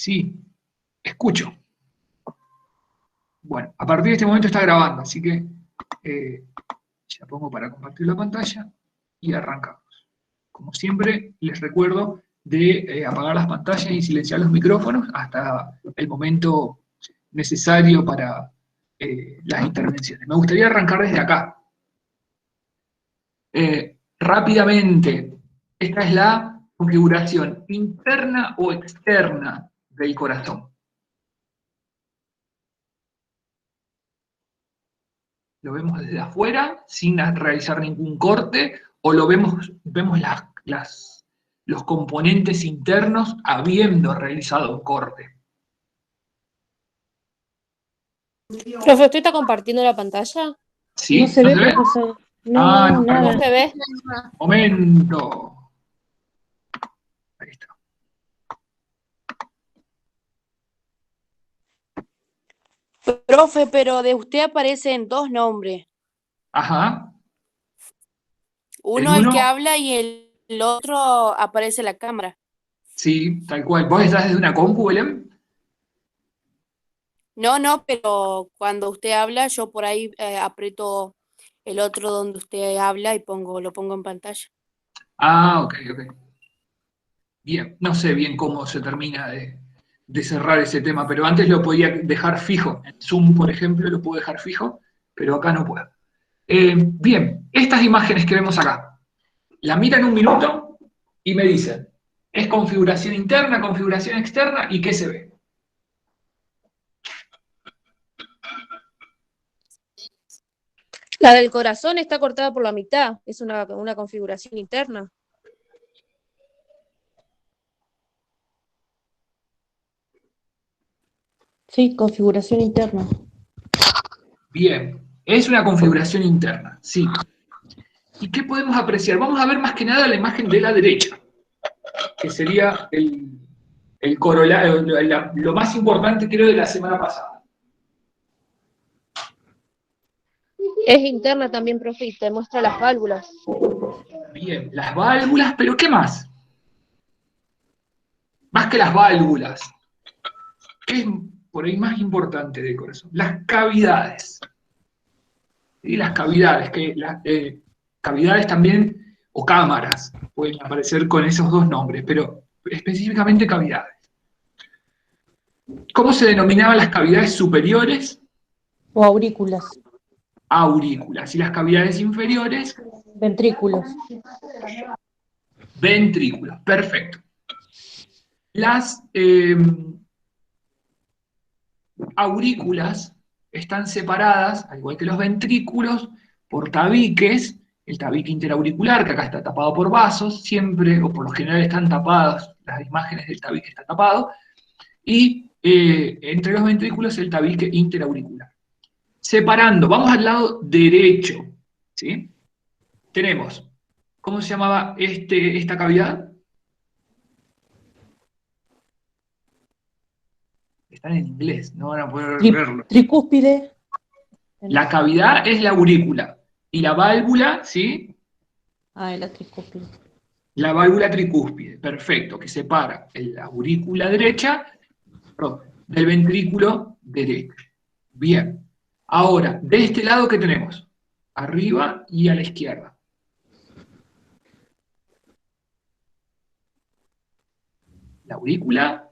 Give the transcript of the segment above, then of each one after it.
Sí, escucho. Bueno, a partir de este momento está grabando, así que ya pongo para compartir la pantalla y arrancamos. Como siempre, les recuerdo de apagar las pantallas y silenciar los micrófonos hasta el momento necesario para las intervenciones. Me gustaría arrancar desde acá. Rápidamente, esta es la configuración interna o externa del corazón. Lo vemos desde afuera, sin realizar ningún corte, o lo vemos los componentes internos habiendo realizado un corte. Profe, ¿usted está compartiendo la pantalla? ¿Sí? No se ve, ve? profesor. No, No, nada. ¿No se ve? Momento. Ahí está. Profe, pero de usted aparecen dos nombres. Ajá. Uno el que habla y el otro aparece la cámara. Sí, tal cual. ¿Vos estás desde una compu, Belén? No, pero cuando usted habla, yo por ahí aprieto el otro donde usted habla y lo pongo en pantalla. Ah, ok. Bien, no sé bien cómo se termina de cerrar ese tema, pero antes lo podía dejar fijo. En Zoom, por ejemplo, lo puedo dejar fijo, pero acá no puedo. Bien, estas imágenes que vemos acá, la miran un minuto y me dicen, ¿es configuración interna, configuración externa y qué se ve? La del corazón está cortada por la mitad, es una configuración interna. Sí, configuración interna. Bien, es una configuración interna, sí. ¿Y qué podemos apreciar? Vamos a ver más que nada la imagen de la derecha, que sería el corolario, lo más importante creo de la semana pasada. Es interna también, profe, y te muestra las válvulas. Bien, las válvulas, pero ¿qué más? Más que las válvulas. ¿Qué es por ahí más importante del corazón? Las cavidades. ¿Sí? Las cavidades, cavidades también, o cámaras, pueden aparecer con esos dos nombres, pero específicamente cavidades. ¿Cómo se denominaban las cavidades superiores? O aurículas. Aurículas. Y las cavidades inferiores, Ventrículos. ventrículos. Perfecto. Las aurículas están separadas, al igual que los ventrículos, por tabiques, el tabique interauricular, que acá está tapado por vasos, siempre, o por lo general están tapadas, las imágenes del tabique está tapado, y entre los ventrículos el tabique interauricular. Separando, vamos al lado derecho, ¿sí? Tenemos, ¿cómo se llamaba esta cavidad? Están en inglés, no van a poder verlo. Tricúspide. La cavidad es la aurícula, y la válvula, ¿sí? Ah, la tricúspide. La válvula tricúspide, perfecto, que separa la aurícula derecha, perdón, del ventrículo derecho. Bien. Ahora, de este lado, ¿qué tenemos? Arriba y a la izquierda. La aurícula.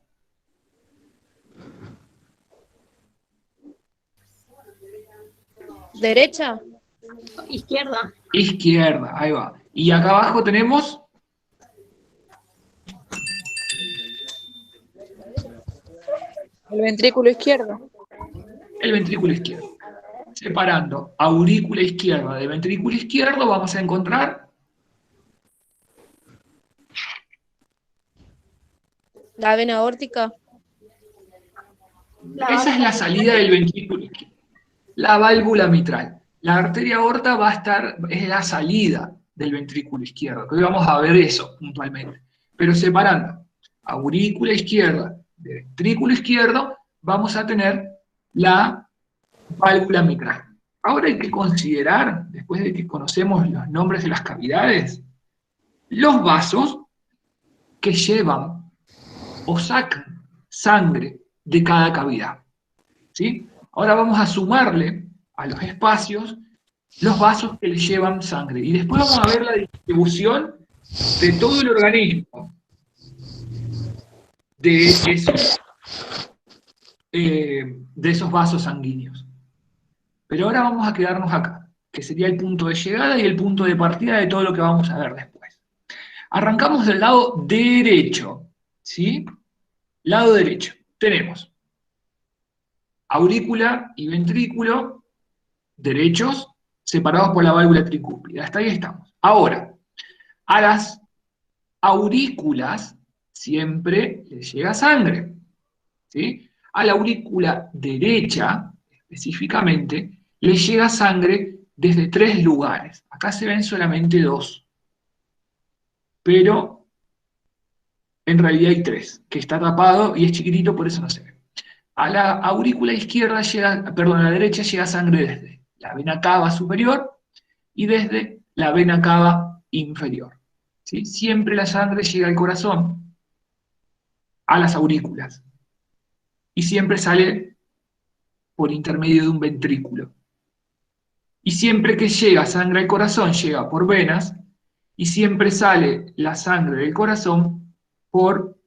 ¿Derecha? Izquierda. Izquierda, ahí va. Y acá abajo tenemos El ventrículo izquierdo. el ventrículo izquierdo. Separando aurícula izquierda de ventrículo izquierdo, vamos a encontrar ¿La vena aórtica? esa es la salida del ventrículo izquierdo. La válvula mitral. La arteria aorta va a estar, es la salida del ventrículo izquierdo. Hoy vamos a ver eso puntualmente. Pero separando aurícula izquierda de ventrículo izquierdo, vamos a tener la válvula mitral. Ahora hay que considerar, después de que conocemos los nombres de las cavidades, los vasos que llevan o sacan sangre de cada cavidad. ¿Sí? Ahora vamos a sumarle a los espacios los vasos que le llevan sangre. Y después vamos a ver la distribución de todo el organismo de esos vasos sanguíneos. Pero ahora vamos a quedarnos acá, que sería el punto de llegada y el punto de partida de todo lo que vamos a ver después. Arrancamos del lado derecho, ¿sí? Lado derecho. Tenemos aurícula y ventrículo derechos separados por la válvula tricúspide. Hasta ahí estamos. Ahora, a las aurículas siempre les llega sangre, ¿sí? A la aurícula derecha, específicamente, le llega sangre desde 3 lugares. Acá se ven solamente 2, pero en realidad hay 3, que está tapado y es chiquitito, por eso no se ve. A la aurícula izquierda llega, perdón, a la derecha llega sangre desde la vena cava superior y desde la vena cava inferior. ¿Sí? Siempre la sangre llega al corazón, a las aurículas, y siempre sale por intermedio de un ventrículo. Y siempre que llega sangre al corazón, llega por venas, y siempre sale la sangre del corazón por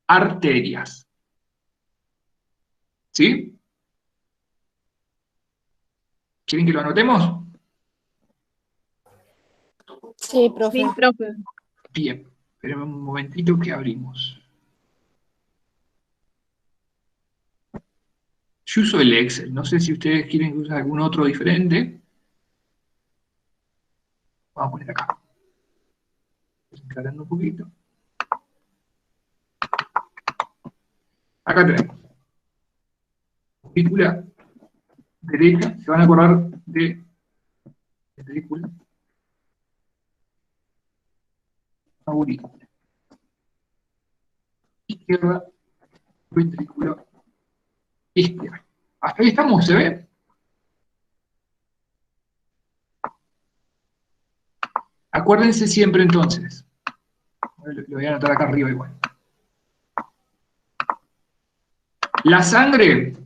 arterias. ¿Sí? ¿Quieren que lo anotemos? Sí, profe. Sí, profe. Bien, espérenme un momentito que abrimos. Yo uso el Excel, no sé si ustedes quieren que use algún otro diferente. Vamos a poner acá. Aclarando un poquito. Acá tenemos. Aurícula derecha, se van a acordar de ventrículo. Aurícula. Izquierda, ventrículo izquierdo. Hasta ahí estamos, ¿se ve? Acuérdense siempre entonces. Lo voy a anotar acá arriba igual. La sangre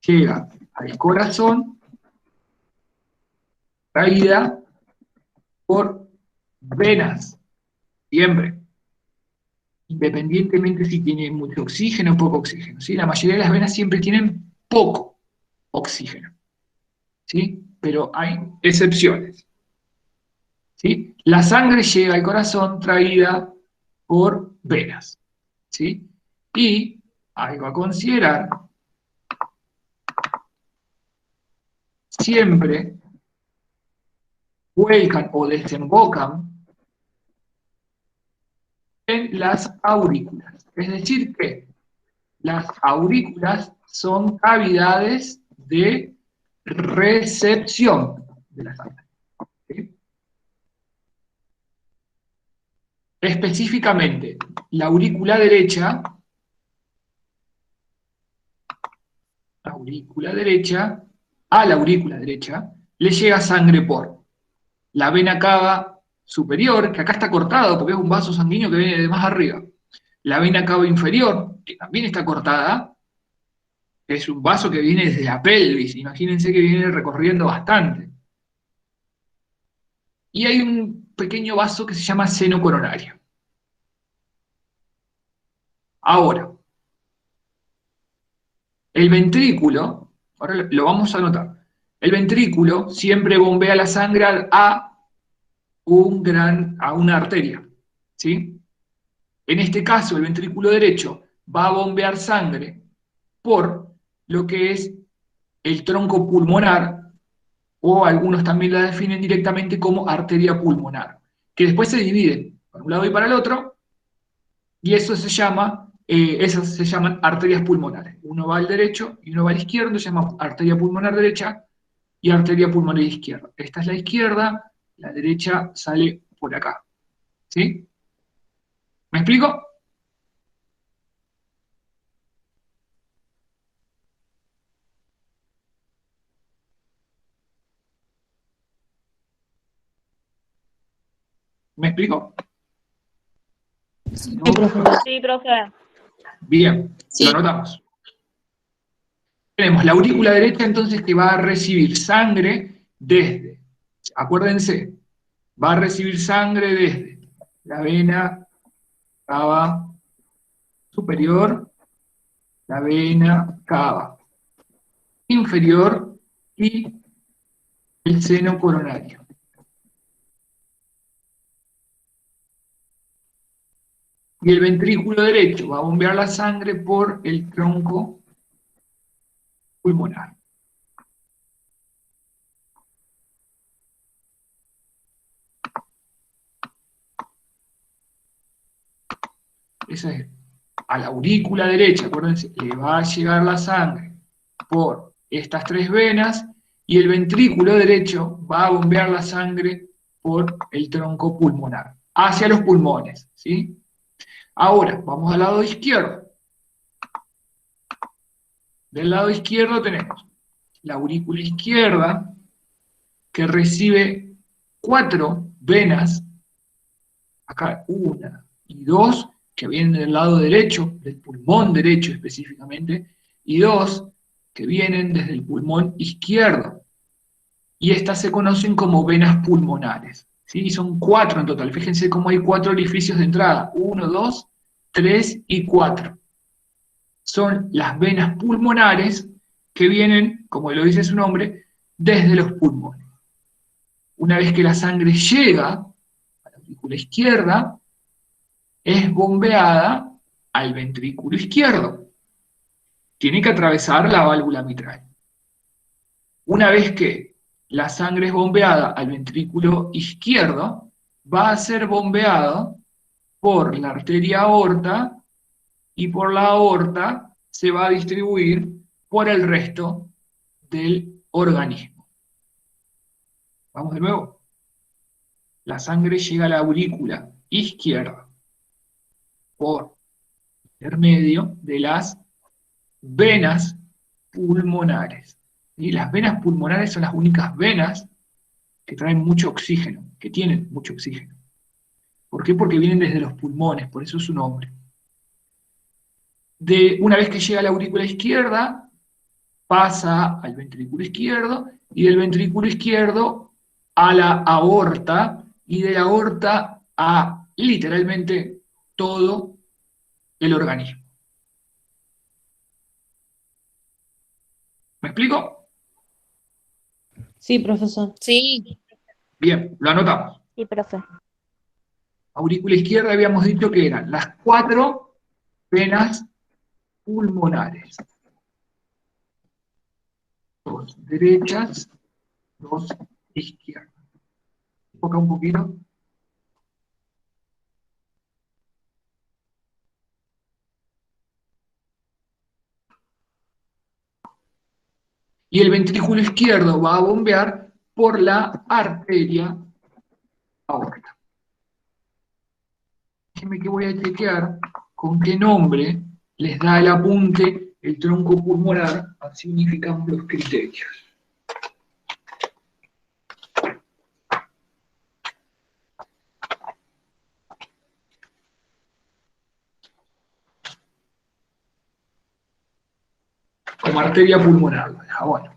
llega al corazón traída por venas, siempre, independientemente si tiene mucho oxígeno o poco oxígeno, ¿sí? La mayoría de las venas siempre tienen poco oxígeno, ¿sí? Pero hay excepciones, ¿sí? La sangre llega al corazón traída por venas, ¿sí? Y algo a considerar, siempre vuelcan o desembocan en las aurículas. Es decir que las aurículas son cavidades de recepción de la sangre. ¿Sí? Específicamente, la aurícula derecha, a la aurícula derecha, le llega sangre por la vena cava superior, que acá está cortado porque es un vaso sanguíneo que viene de más arriba. La vena cava inferior, que también está cortada, que es un vaso que viene desde la pelvis, imagínense que viene recorriendo bastante. Y hay un pequeño vaso que se llama seno coronario. Ahora, el ventrículo, ahora lo vamos a anotar, el ventrículo siempre bombea la sangre a una arteria, ¿sí? En este caso, el ventrículo derecho va a bombear sangre por lo que es el tronco pulmonar, o algunos también la definen directamente como arteria pulmonar, que después se divide para un lado y para el otro, y eso se llama, esas se llaman arterias pulmonares. Uno va al derecho y uno va al izquierdo, entonces se llama arteria pulmonar derecha y arteria pulmonar izquierda. Esta es la izquierda, la derecha sale por acá. ¿Sí? ¿Me explico? ¿Me explico? Si no, Sí, profesor. Sí, profe. bien, Sí. lo anotamos. Tenemos la aurícula derecha entonces que va a recibir sangre desde, acuérdense, va a recibir sangre desde la vena cava superior, la vena cava inferior y el seno coronario. Y el ventrículo derecho va a bombear la sangre por el tronco pulmonar. Esa es a la aurícula derecha, acuérdense, le va a llegar la sangre por estas tres venas y el ventrículo derecho va a bombear la sangre por el tronco pulmonar, hacia los pulmones, ¿sí? Ahora, vamos al lado izquierdo. Del lado izquierdo tenemos la aurícula izquierda, que recibe 4 venas, acá 1 y 2, que vienen del lado derecho, del pulmón derecho específicamente, y 2 que vienen desde el pulmón izquierdo. Y estas se conocen como venas pulmonares. ¿Sí? Son 4 en total. Fíjense cómo hay 4 orificios de entrada. 1, 2, 3 y 4. Son las venas pulmonares que vienen, como lo dice su nombre, desde los pulmones. Una vez que la sangre llega a la aurícula izquierda, es bombeada al ventrículo izquierdo. Tiene que atravesar la válvula mitral. Una vez que la sangre es bombeada al ventrículo izquierdo, va a ser bombeado por la arteria aorta y por la aorta se va a distribuir por el resto del organismo. Vamos de nuevo. La sangre llega a la aurícula izquierda por intermedio de las venas pulmonares. Y las venas pulmonares son las únicas venas que traen mucho oxígeno, que tienen mucho oxígeno. ¿Por qué? Porque vienen desde los pulmones, por eso es su nombre. Una vez que llega a la aurícula izquierda, pasa al ventrículo izquierdo, y del ventrículo izquierdo a la aorta, y de la aorta a literalmente todo el organismo. ¿Me explico? Sí, profesor. Sí. Bien, lo anotamos. Sí, profe. Aurícula izquierda habíamos dicho que eran las 4 venas pulmonares. 2 derechas, 2 izquierdas. Enfoca un poquito. Y el ventrículo izquierdo va a bombear por la arteria aorta. Déjenme que voy a chequear con qué nombre les da el apunte el tronco pulmonar, así unificamos los criterios. Como arteria pulmonar. Bueno,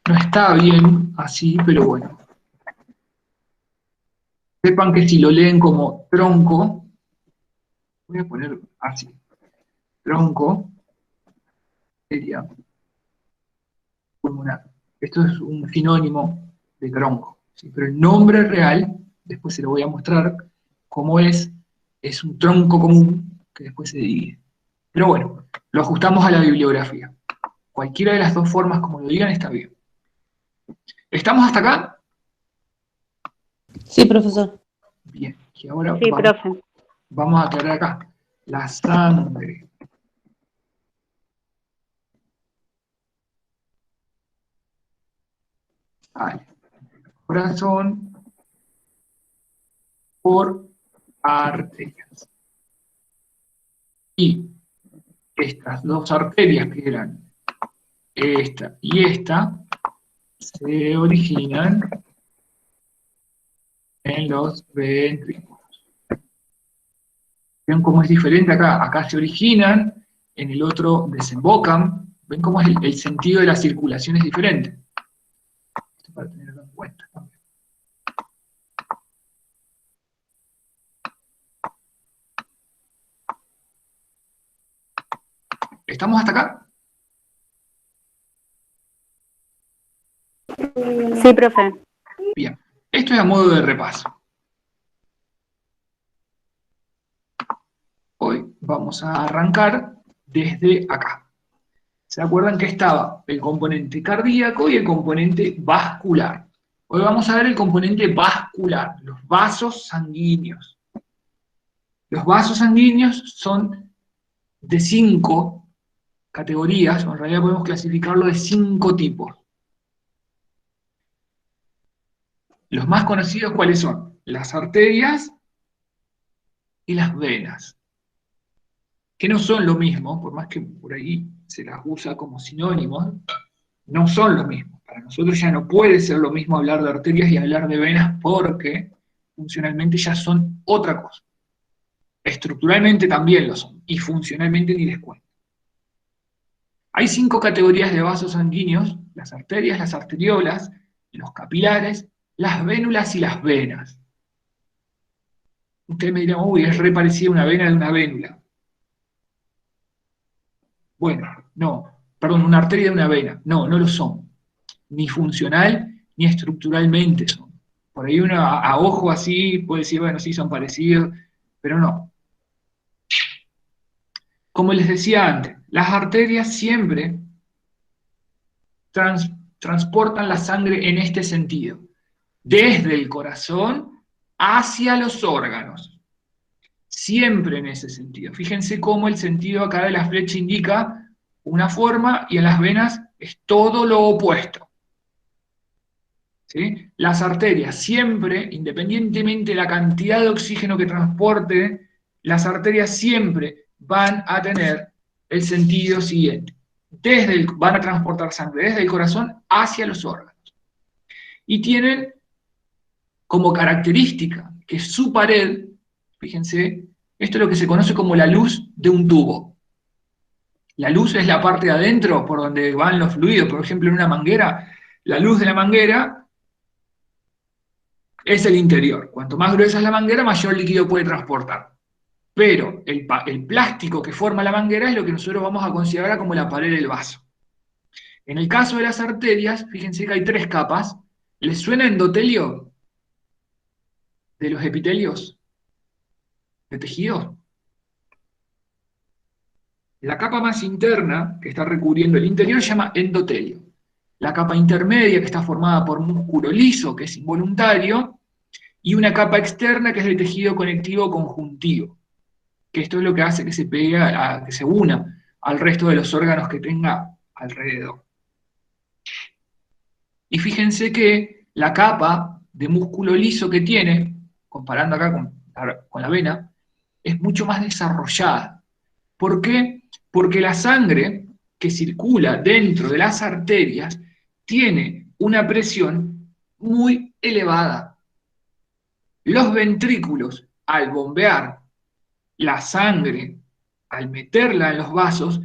no está bien así, pero bueno. Sepan que si lo leen como tronco, voy a poner así, tronco, arteria pulmonar. Esto es un sinónimo de tronco, ¿sí? Pero el nombre real, después se lo voy a mostrar cómo es un tronco común que después se divide. Pero bueno, lo ajustamos a la bibliografía. Cualquiera de las dos formas, como lo digan, está bien. ¿Estamos hasta acá? Sí, profesor. Bien, y ahora Sí, profe. vamos a aclarar acá. La sangre al corazón por arterias. Y estas dos arterias, que eran esta y esta, se originan en los ventrículos. Ven cómo es diferente acá. Acá se originan, en el otro desembocan. Ven cómo es el sentido de la circulación es diferente. Esto para tenerlo en cuenta también. ¿Estamos hasta acá? Sí, profe. Bien. Esto es a modo de repaso. Hoy vamos a arrancar desde acá. ¿Se acuerdan que estaba el componente cardíaco y el componente vascular? Hoy vamos a ver el componente vascular, los vasos sanguíneos. Los vasos sanguíneos son de 5 categorías, o en realidad podemos clasificarlo de 5 tipos. Los más conocidos, ¿cuáles son? Las arterias y las venas, que no son lo mismo, por más que por ahí se las usa como sinónimos, no son lo mismo. Para nosotros ya no puede ser lo mismo hablar de arterias y hablar de venas porque funcionalmente ya son otra cosa. Estructuralmente también lo son, y funcionalmente ni les cuento. Hay 5 categorías de vasos sanguíneos: las arterias, las arteriolas, los capilares, las vénulas y las venas. Ustedes me dirán, uy, es re parecida una vena de una vénula. Bueno, no, perdón, una arteria de una vena. No, no lo son. Ni funcional ni estructuralmente son. Por ahí uno a ojo así puede decir, bueno, sí son parecidos, pero no. Como les decía antes, las arterias siempre transportan la sangre en este sentido, desde el corazón hacia los órganos. Siempre en ese sentido. Fíjense cómo el sentido acá de la flecha indica una forma y en las venas es todo lo opuesto. ¿Sí? Las arterias siempre, independientemente de la cantidad de oxígeno que transporte, las arterias siempre van a tener el sentido siguiente. Van a transportar sangre desde el corazón hacia los órganos. Y tienen como característica que su pared, fíjense, esto es lo que se conoce como la luz de un tubo. La luz es la parte de adentro por donde van los fluidos. Por ejemplo, en una manguera, la luz de la manguera es el interior. Cuanto más gruesa es la manguera, mayor líquido puede transportar. Pero el plástico que forma la manguera es lo que nosotros vamos a considerar como la pared del vaso. En el caso de las arterias, fíjense que hay 3 capas. ¿Les suena endotelio? De los epitelios de tejidos. La capa más interna, que está recubriendo el interior, se llama endotelio. La capa intermedia, que está formada por músculo liso, que es involuntario, y una capa externa, que es el tejido conectivo conjuntivo, que esto es lo que hace que se pegue, que se una al resto de los órganos que tenga alrededor. Y fíjense que la capa de músculo liso que tiene, comparando acá con la vena, es mucho más desarrollada. ¿Por qué? Porque la sangre que circula dentro de las arterias tiene una presión muy elevada. Los ventrículos, al bombear la sangre, al meterla en los vasos,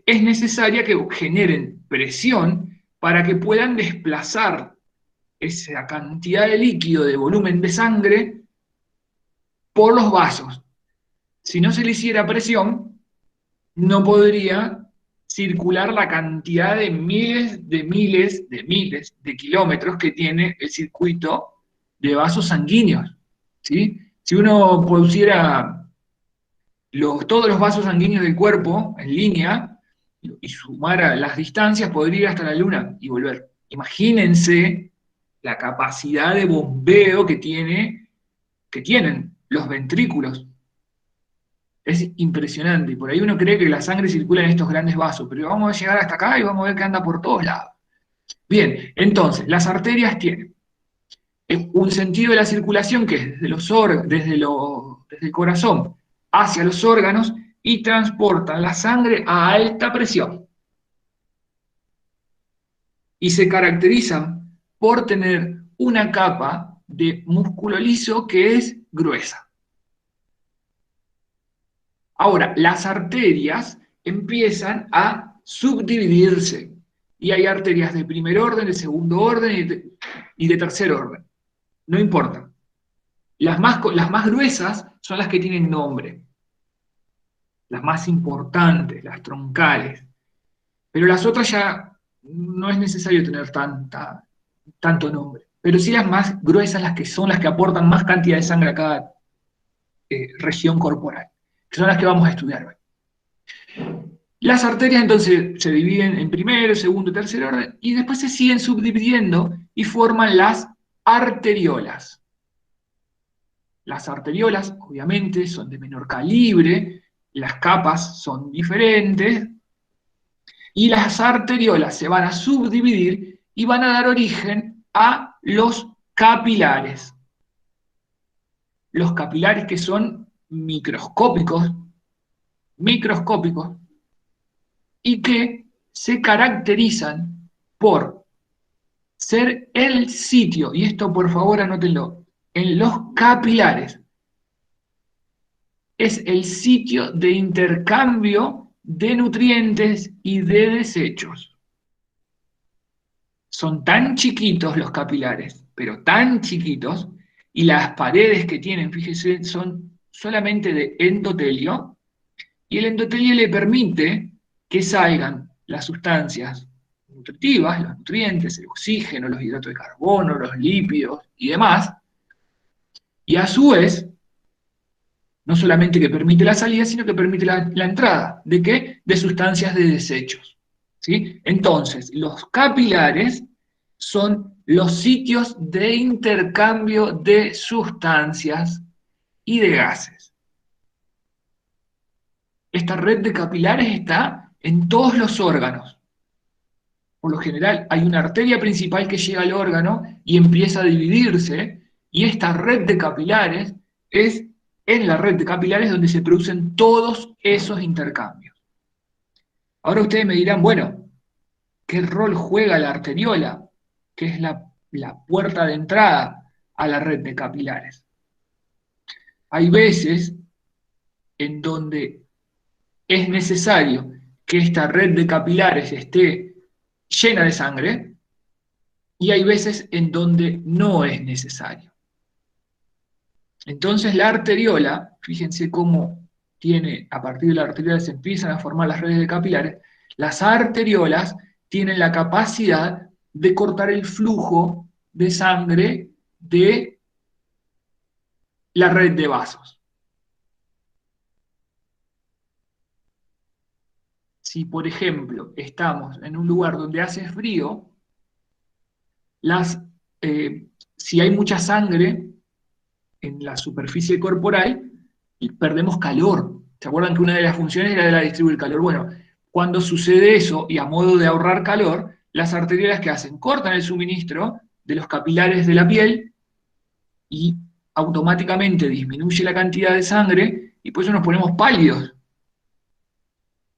es necesaria que generen presión para que puedan desplazar esa cantidad de líquido, de volumen de sangre, por los vasos. Si no se le hiciera presión, no podría circular la cantidad de miles de kilómetros que tiene el circuito de vasos sanguíneos. ¿Sí? Si uno pusiera todos los vasos sanguíneos del cuerpo en línea y sumara las distancias, podría ir hasta la Luna y volver. Imagínense la capacidad de bombeo que tienen los ventrículos. Es impresionante, y por ahí uno cree que la sangre circula en estos grandes vasos, pero vamos a llegar hasta acá y vamos a ver que anda por todos lados. Bien, entonces, las arterias tienen un sentido de la circulación que es desde el corazón hacia los órganos y transportan la sangre a alta presión. Y se caracterizan por tener una capa de músculo liso que es gruesa. Ahora, las arterias empiezan a subdividirse. Y hay arterias de primer orden, de segundo orden y de tercer orden. No importa. Las más gruesas son las que tienen nombre. Las más importantes, las troncales. Pero las otras ya no es necesario tener tanto nombre. Pero sí las más gruesas, las que son las que aportan más cantidad de sangre a cada región corporal, que son las que vamos a estudiar hoy. Las arterias entonces se dividen en primero, segundo y tercer orden, y después se siguen subdividiendo y forman las arteriolas. Las arteriolas, obviamente, son de menor calibre, las capas son diferentes, y las arteriolas se van a subdividir y van a dar origen a los capilares. Los capilares que son microscópicos, y que se caracterizan por ser el sitio, y esto por favor anótenlo, en los capilares, es el sitio de intercambio de nutrientes y de desechos. Son tan chiquitos los capilares, pero tan chiquitos, y las paredes que tienen, fíjense, son solamente de endotelio, y el endotelio le permite que salgan las sustancias nutritivas, los nutrientes, el oxígeno, los hidratos de carbono, los lípidos y demás, y a su vez, no solamente que permite la salida, sino que permite la entrada. ¿De qué? De sustancias de desechos. ¿Sí? Entonces, los capilares son los sitios de intercambio de sustancias y de gases. Esta red de capilares está en todos los órganos. Por lo general hay una arteria principal que llega al órgano y empieza a dividirse, y esta red de capilares es en la red de capilares donde se producen todos esos intercambios. Ahora ustedes me dirán, bueno, ¿qué rol juega la arteriola? Que es la puerta de entrada a la red de capilares. Hay veces en donde es necesario que esta red de capilares esté llena de sangre, y hay veces en donde no es necesario. Entonces la arteriola, fíjense cómo tiene, a partir de la arteriola se empiezan a formar las redes de capilares. Las arteriolas tienen la capacidad de cortar el flujo de sangre de la red de vasos. Si, por ejemplo, estamos en un lugar donde hace frío, si hay mucha sangre en la superficie corporal, perdemos calor. ¿Se acuerdan que una de las funciones era la de distribuir calor? Bueno, cuando sucede eso, y a modo de ahorrar calor, las arteriolas que hacen, cortan el suministro de los capilares de la piel y automáticamente disminuye la cantidad de sangre y por eso nos ponemos pálidos.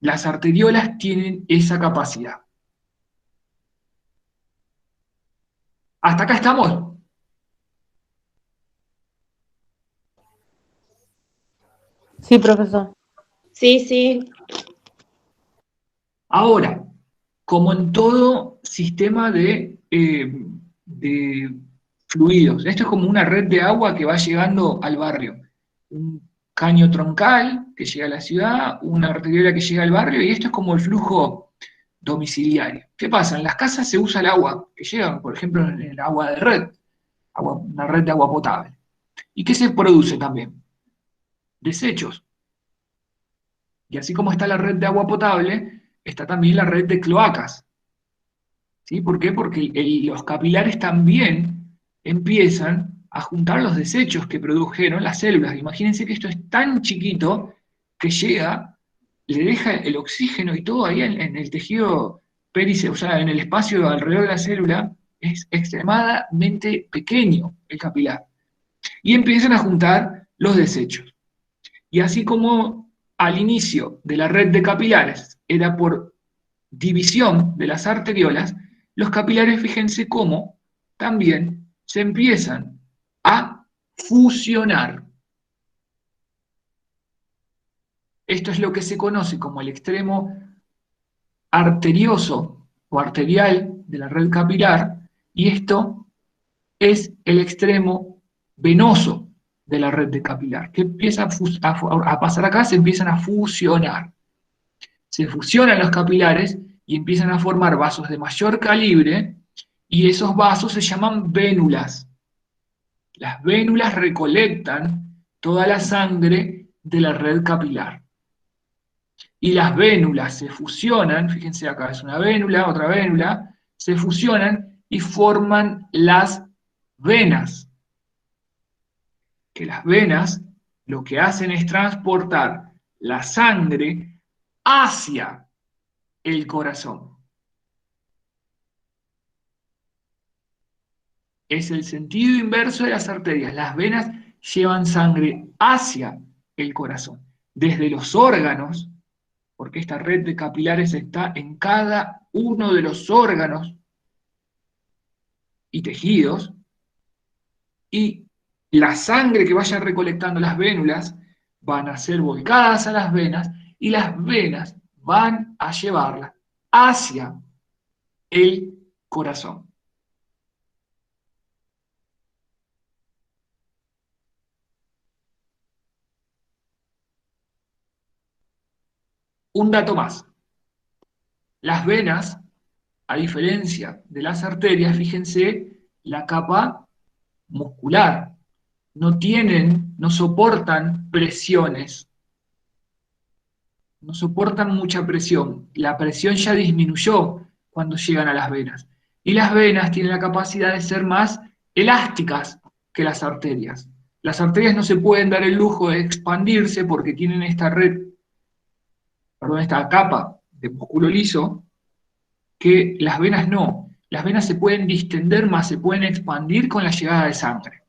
Las arteriolas tienen esa capacidad. ¿Hasta acá estamos? Sí, profesor. Sí, sí. Ahora, como en todo sistema de fluidos, esto es como una red de agua que va llegando al barrio. Un caño troncal que llega a la ciudad, una arteriola que llega al barrio, y esto es como el flujo domiciliario. ¿Qué pasa? En las casas se usa el agua que llega, por ejemplo, en el agua de red, una red de agua potable. ¿Y qué se produce también? Desechos. Y así como está la red de agua potable, está también la red de cloacas. ¿Sí? ¿Por qué? Porque los capilares también empiezan a juntar los desechos que produjeron las células. Imagínense que esto es tan chiquito que llega, le deja el oxígeno y todo ahí en el tejido o sea, en el espacio alrededor de la célula, es extremadamente pequeño el capilar. Y empiezan a juntar los desechos. Y así como al inicio de la red de capilares era por división de las arteriolas, los capilares, fíjense cómo también se empiezan a fusionar. Esto es lo que se conoce como el extremo arterioso o arterial de la red capilar, y esto es el extremo venoso de la red de capilar. ¿Qué empieza a pasar acá? Se empiezan a fusionar. Se fusionan los capilares y empiezan a formar vasos de mayor calibre, y esos vasos se llaman vénulas. Las vénulas recolectan toda la sangre de la red capilar. Y las vénulas se fusionan, fíjense acá, es una vénula, otra vénula, se fusionan y forman las venas. Que las venas lo que hacen es transportar la sangre hacia el corazón. Es el sentido inverso de las arterias. Las venas llevan sangre hacia el corazón, desde los órganos, porque esta red de capilares está en cada uno de los órganos y tejidos, y la sangre que vaya recolectando las vénulas van a ser volcadas a las venas, y las venas van a llevarla hacia el corazón. Un dato más. Las venas, a diferencia de las arterias, fíjense la capa muscular. No soportan presiones, no soportan mucha presión. La presión ya disminuyó cuando llegan a las venas. Y las venas tienen la capacidad de ser más elásticas que las arterias. Las arterias no se pueden dar el lujo de expandirse porque tienen esta capa de músculo liso, que las venas no. Las venas se pueden distender más, se pueden expandir con la llegada de sangre.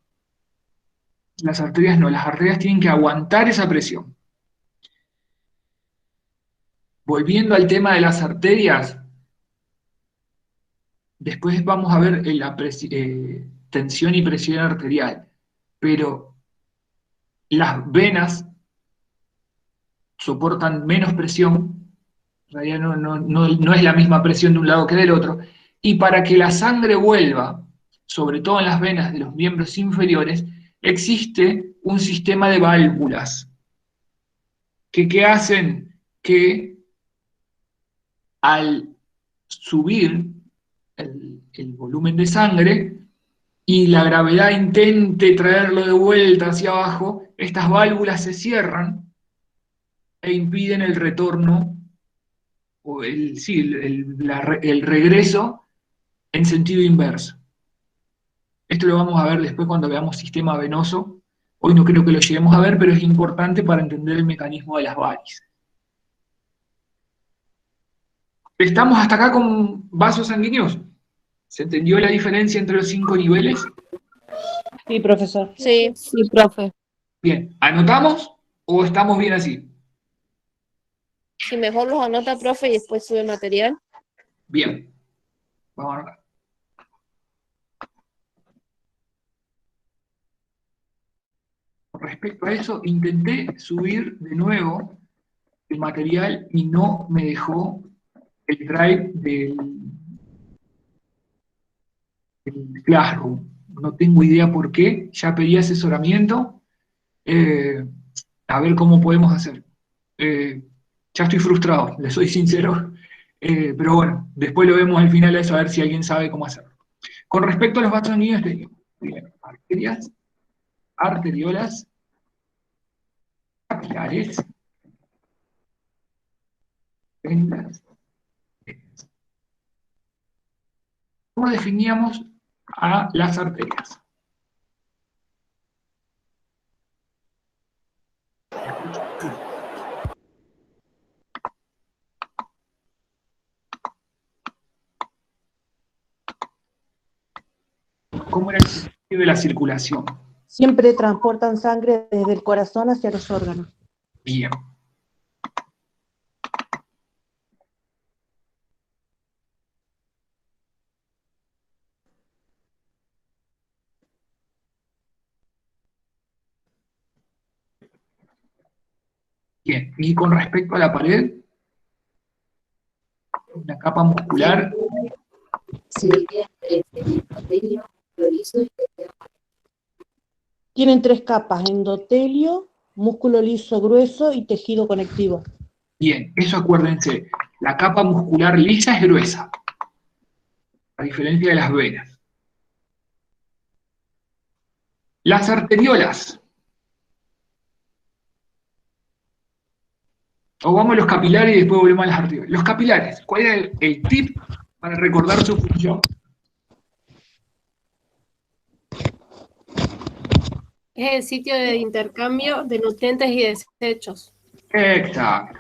Las arterias no, las arterias tienen que aguantar esa presión. Volviendo al tema de las arterias, después vamos a ver la tensión y presión arterial, pero las venas soportan menos presión, en realidad no es la misma presión de un lado que del otro, y para que la sangre vuelva, sobre todo en las venas de los miembros inferiores, existe un sistema de válvulas que hacen que al subir el volumen de sangre y la gravedad intente traerlo de vuelta hacia abajo, estas válvulas se cierran e impiden el retorno, o el regreso en sentido inverso. Esto lo vamos a ver después cuando veamos sistema venoso. Hoy no creo que lo lleguemos a ver, pero es importante para entender el mecanismo de las varices. ¿Estamos hasta acá con vasos sanguíneos? ¿Se entendió la diferencia entre los 5 niveles? Sí, profesor. Sí, sí, profe. Bien, ¿anotamos o estamos bien así? Si mejor los anota, profe, y después sube material. Bien, vamos a anotar. Con respecto a eso, intenté subir de nuevo el material y no me dejó el drive del Classroom. No tengo idea por qué, ya pedí asesoramiento, eh, a ver cómo podemos hacer. Ya estoy frustrado, le soy sincero, pero bueno, después lo vemos al final a eso, a ver si alguien sabe cómo hacerlo. Con respecto a los vasos sanguíneos, primero, arterias, arteriolas, capilares, venas. ¿Cómo definíamos a las arterias? ¿Cómo era el sentido de la circulación? Siempre transportan sangre desde el corazón hacia los órganos. Bien. Bien, y con respecto a la pared, una capa muscular. Tienen 3 capas: endotelio, músculo liso grueso y tejido conectivo. Bien, eso acuérdense, la capa muscular lisa es gruesa, a diferencia de las venas. Las arteriolas. O vamos a los capilares y después volvemos a las arteriolas. Los capilares, ¿cuál era el tip para recordar su función? Es el sitio de intercambio de nutrientes y desechos. Exacto.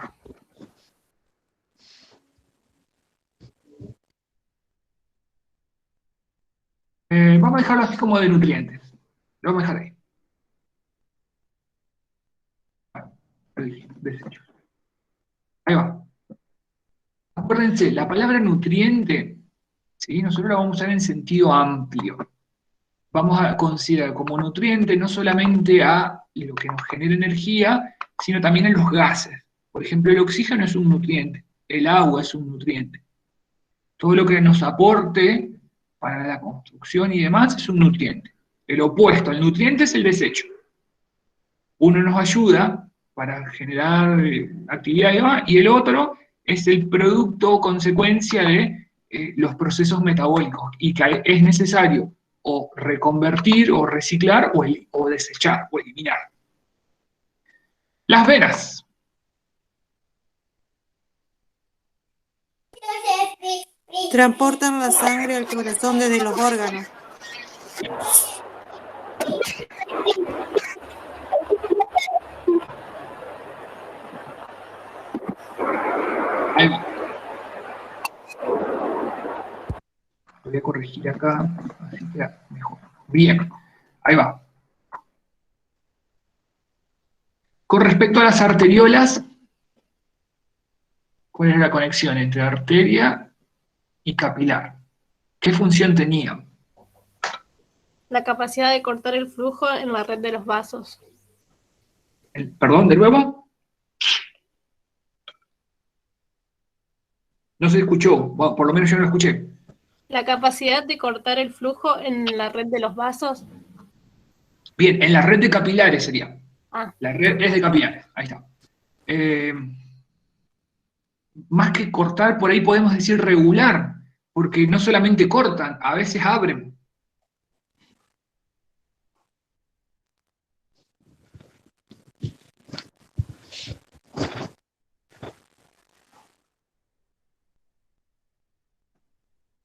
Vamos a dejarlo así como de nutrientes. Lo vamos a dejar ahí. Desechos. Ahí va. Acuérdense, la palabra nutriente, ¿sí? Nosotros la vamos a usar en sentido amplio. Vamos a considerar como nutriente no solamente a lo que nos genera energía, sino también a los gases. Por ejemplo, el oxígeno es un nutriente, el agua es un nutriente. Todo lo que nos aporte para la construcción y demás es un nutriente. El opuesto al nutriente es el desecho. Uno nos ayuda para generar actividad y demás, y el otro es el producto o consecuencia de los procesos metabólicos, y que es necesario o reconvertir, o reciclar, o desechar, o eliminar. Las venas. Transportan la sangre al corazón desde los órganos. Ahí va. Voy a corregir acá, así queda mejor. Bien, ahí va. Con respecto a las arteriolas, ¿cuál es la conexión entre arteria y capilar? ¿Qué función tenían? La capacidad de cortar el flujo en la red de los vasos. ¿Perdón, de nuevo? No se escuchó, bueno, por lo menos yo no lo escuché. La capacidad de cortar el flujo en la red de los vasos. Bien, en la red de capilares sería. Ah. La red es de capilares, ahí está. Más que cortar, por ahí podemos decir regular, porque no solamente cortan, a veces abren.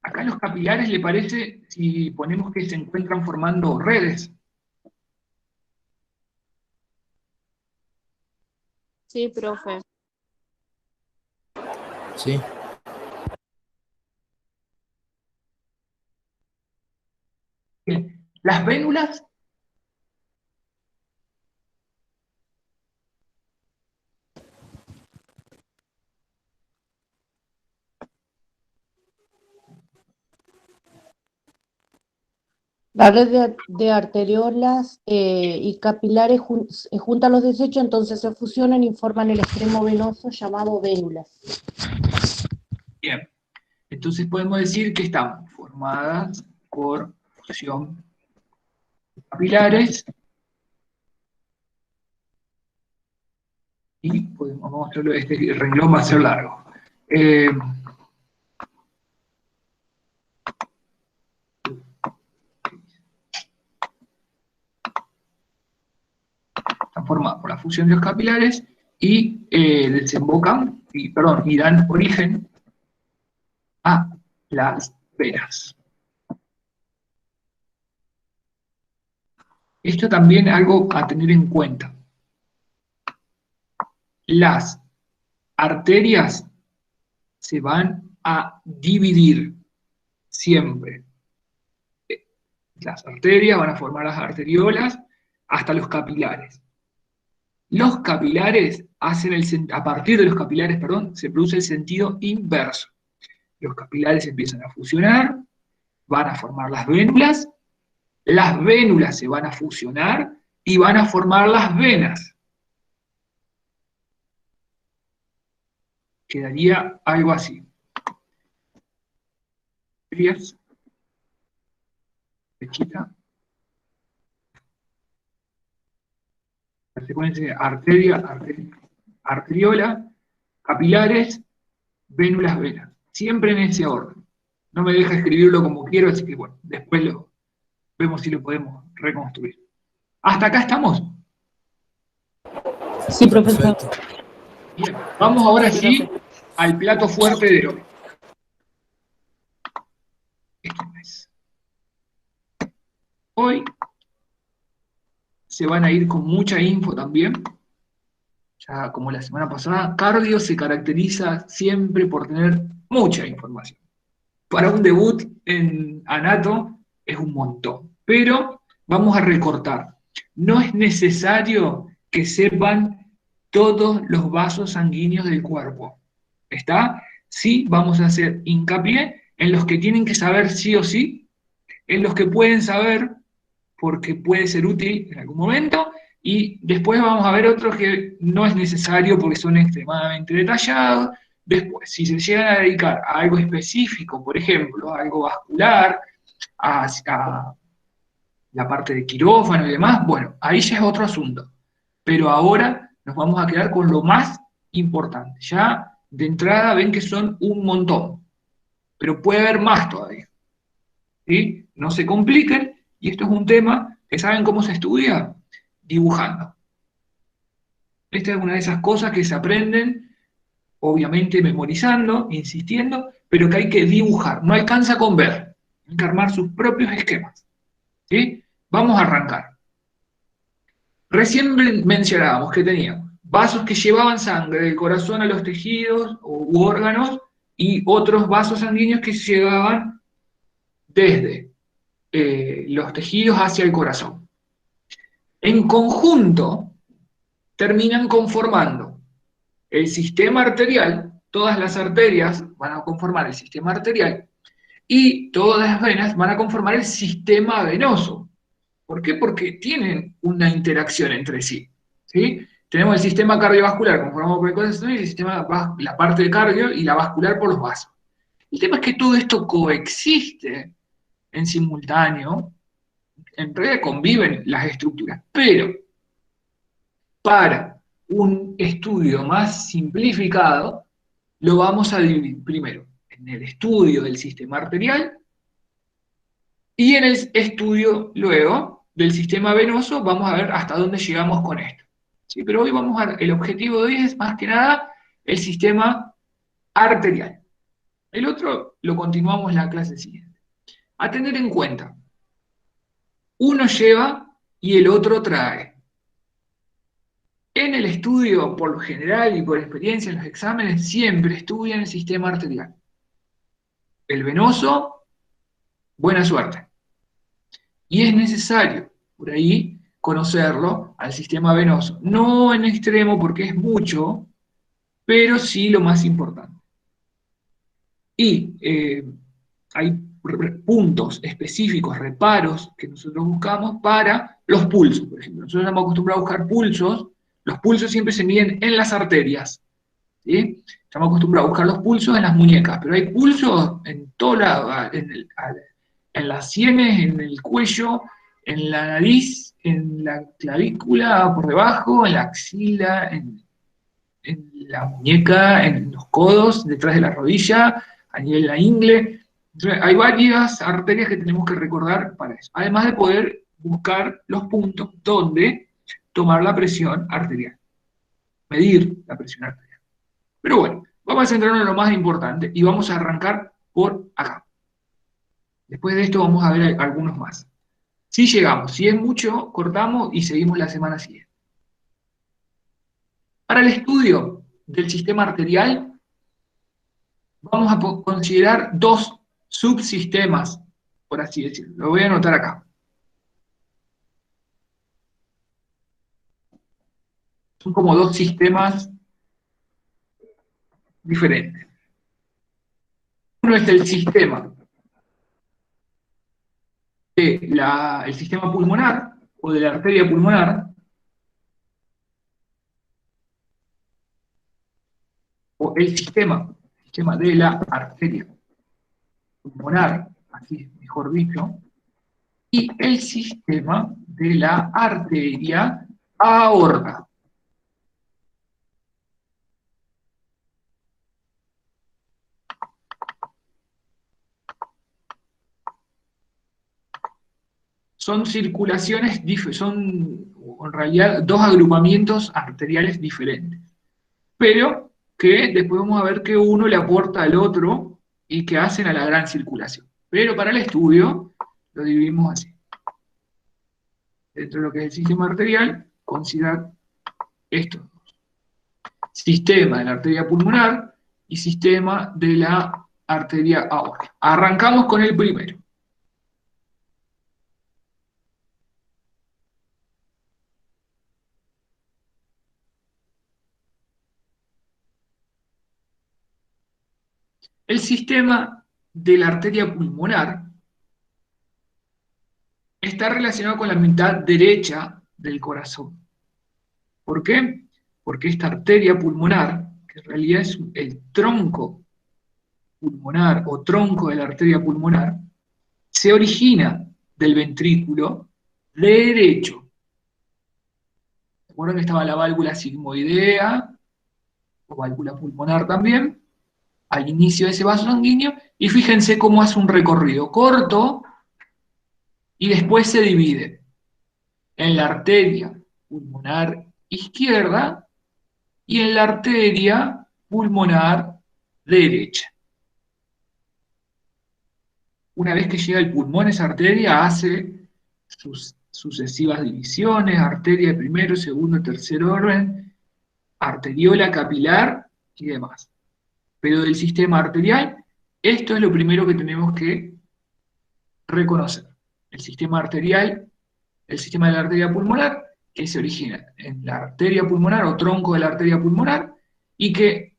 Acá los capilares, ¿le parece si ponemos que se encuentran formando redes? Sí, profe. Sí. Bien. Las vénulas. La red de arteriolas y capilares juntan los desechos, entonces se fusionan y forman el extremo venoso llamado vénulas. Bien. Entonces podemos decir que están formadas por fusión de capilares y podemos mostrarlo, este renglón va a ser largo. Están formadas por la fusión de los capilares y desembocan, y dan origen a las venas. Esto también es algo a tener en cuenta. Las arterias se van a dividir siempre. Las arterias van a formar las arteriolas hasta los capilares. Los capilares a partir de los capilares, se produce el sentido inverso. Los capilares empiezan a fusionar, van a formar las vénulas se van a fusionar y van a formar las venas. quedaría algo así. Arterias, flechita, la secuencia de arteriola, capilares, vénulas, venas. Siempre en ese orden. No me deja escribirlo como quiero, así que bueno, después lo vemos si lo podemos reconstruir. ¿Hasta acá estamos? Sí, profesor. Bien, vamos ahora Sí, sí profe. al plato fuerte de hoy. Esto es. Hoy se van a ir con mucha info también. Ya como la semana pasada, cardio se caracteriza siempre por tener mucha información. Para un debut en Anato es un montón, pero vamos a recortar. No es necesario que sepan todos los vasos sanguíneos del cuerpo. ¿Está? Sí, vamos a hacer hincapié en los que tienen que saber sí o sí, en los que pueden saber porque puede ser útil en algún momento, y después vamos a ver otros que no es necesario porque son extremadamente detallados. Después, si se llegan a dedicar a algo específico, por ejemplo, a algo vascular, a la parte de quirófano y demás, bueno, ahí ya es otro asunto. Pero ahora nos vamos a quedar con lo más importante. Ya de entrada ven que son un montón, pero puede haber más todavía. ¿Sí? No se compliquen, y esto es un tema que saben cómo se estudia, dibujando. Esta es una de esas cosas que se aprenden, obviamente memorizando, insistiendo, pero que hay que dibujar. No alcanza con ver, hay que armar sus propios esquemas. ¿Sí? Vamos a arrancar. Recién mencionábamos que teníamos vasos que llevaban sangre del corazón a los tejidos u órganos y otros vasos sanguíneos que llegaban desde los tejidos hacia el corazón. En conjunto, terminan conformando el sistema arterial, todas las arterias van a conformar el sistema arterial, y todas las venas van a conformar el sistema venoso. ¿Por qué? Porque tienen una interacción entre sí. ¿Sí? Tenemos el sistema cardiovascular conformado por el corazón y el sistema, la parte de cardio y la vascular por los vasos. El tema es que todo esto coexiste en simultáneo, en realidad conviven las estructuras, pero para un estudio más simplificado, lo vamos a dividir primero en el estudio del sistema arterial y en el estudio luego del sistema venoso. Vamos a ver hasta dónde llegamos con esto. ¿Sí? Pero hoy el objetivo de hoy es más que nada el sistema arterial. El otro lo continuamos en la clase siguiente. A tener en cuenta, uno lleva y el otro trae. En el estudio, por lo general y por experiencia en los exámenes, siempre estudian el sistema arterial. El venoso, buena suerte. Y es necesario, por ahí, conocerlo al sistema venoso. No en extremo porque es mucho, pero sí lo más importante. Y hay puntos específicos, reparos que nosotros buscamos para los pulsos. Por ejemplo, nosotros estamos acostumbrados a buscar pulsos. Los pulsos siempre se miden en las arterias. ¿Sí? Estamos acostumbrados a buscar los pulsos en las muñecas, pero hay pulsos en todo lado, en las sienes, en el cuello, en la nariz, en la clavícula por debajo, en la axila, en la muñeca, en los codos, detrás de la rodilla, a nivel de la ingle. Entonces, hay varias arterias que tenemos que recordar para eso, además de poder buscar los puntos donde tomar la presión arterial, medir la presión arterial. Pero bueno, vamos a centrarnos en lo más importante y vamos a arrancar por acá. Después de esto vamos a ver algunos más. Si llegamos, si es mucho, cortamos y seguimos la semana siguiente. Para el estudio del sistema arterial, vamos a considerar dos subsistemas, por así decirlo. Lo voy a anotar acá. Son como dos sistemas diferentes. Uno es el sistema el sistema pulmonar o de la arteria pulmonar, o el sistema de la arteria pulmonar, así mejor dicho, y el sistema de la arteria aorta. Son circulaciones, son en realidad dos agrupamientos arteriales diferentes, pero que después vamos a ver que uno le aporta al otro y que hacen a la gran circulación. Pero para el estudio lo dividimos así. Dentro de lo que es el sistema arterial, considerar estos dos. Sistema de la arteria pulmonar y sistema de la arteria aorta. Arrancamos con el primero. El sistema de la arteria pulmonar está relacionado con la mitad derecha del corazón. ¿Por qué? Porque esta arteria pulmonar, que en realidad es el tronco pulmonar o tronco de la arteria pulmonar, se origina del ventrículo derecho. ¿Recuerdan que estaba la válvula sigmoidea, o válvula pulmonar también, al inicio de ese vaso sanguíneo? Y fíjense cómo hace un recorrido corto y después se divide en la arteria pulmonar izquierda y en la arteria pulmonar derecha. Una vez que llega al pulmón, esa arteria hace sus sucesivas divisiones: arteria de primero, segundo, tercer orden, arteriola, capilar y demás. Pero del sistema arterial, esto es lo primero que tenemos que reconocer. El sistema arterial, el sistema de la arteria pulmonar, que se origina en la arteria pulmonar o tronco de la arteria pulmonar, y que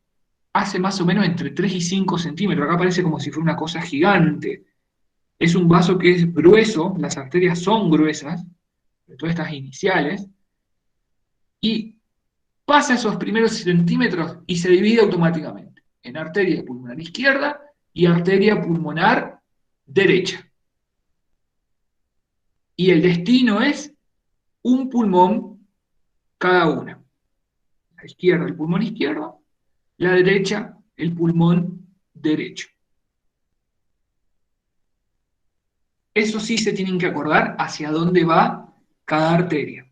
hace más o menos entre 3 y 5 centímetros. Acá parece como si fuera una cosa gigante. Es un vaso que es grueso, las arterias son gruesas, sobre todo estas iniciales, y pasa esos primeros centímetros y se divide automáticamente en arteria pulmonar izquierda y arteria pulmonar derecha. Y el destino es un pulmón cada una. La izquierda, el pulmón izquierdo; la derecha, el pulmón derecho. Eso sí se tienen que acordar hacia dónde va cada arteria.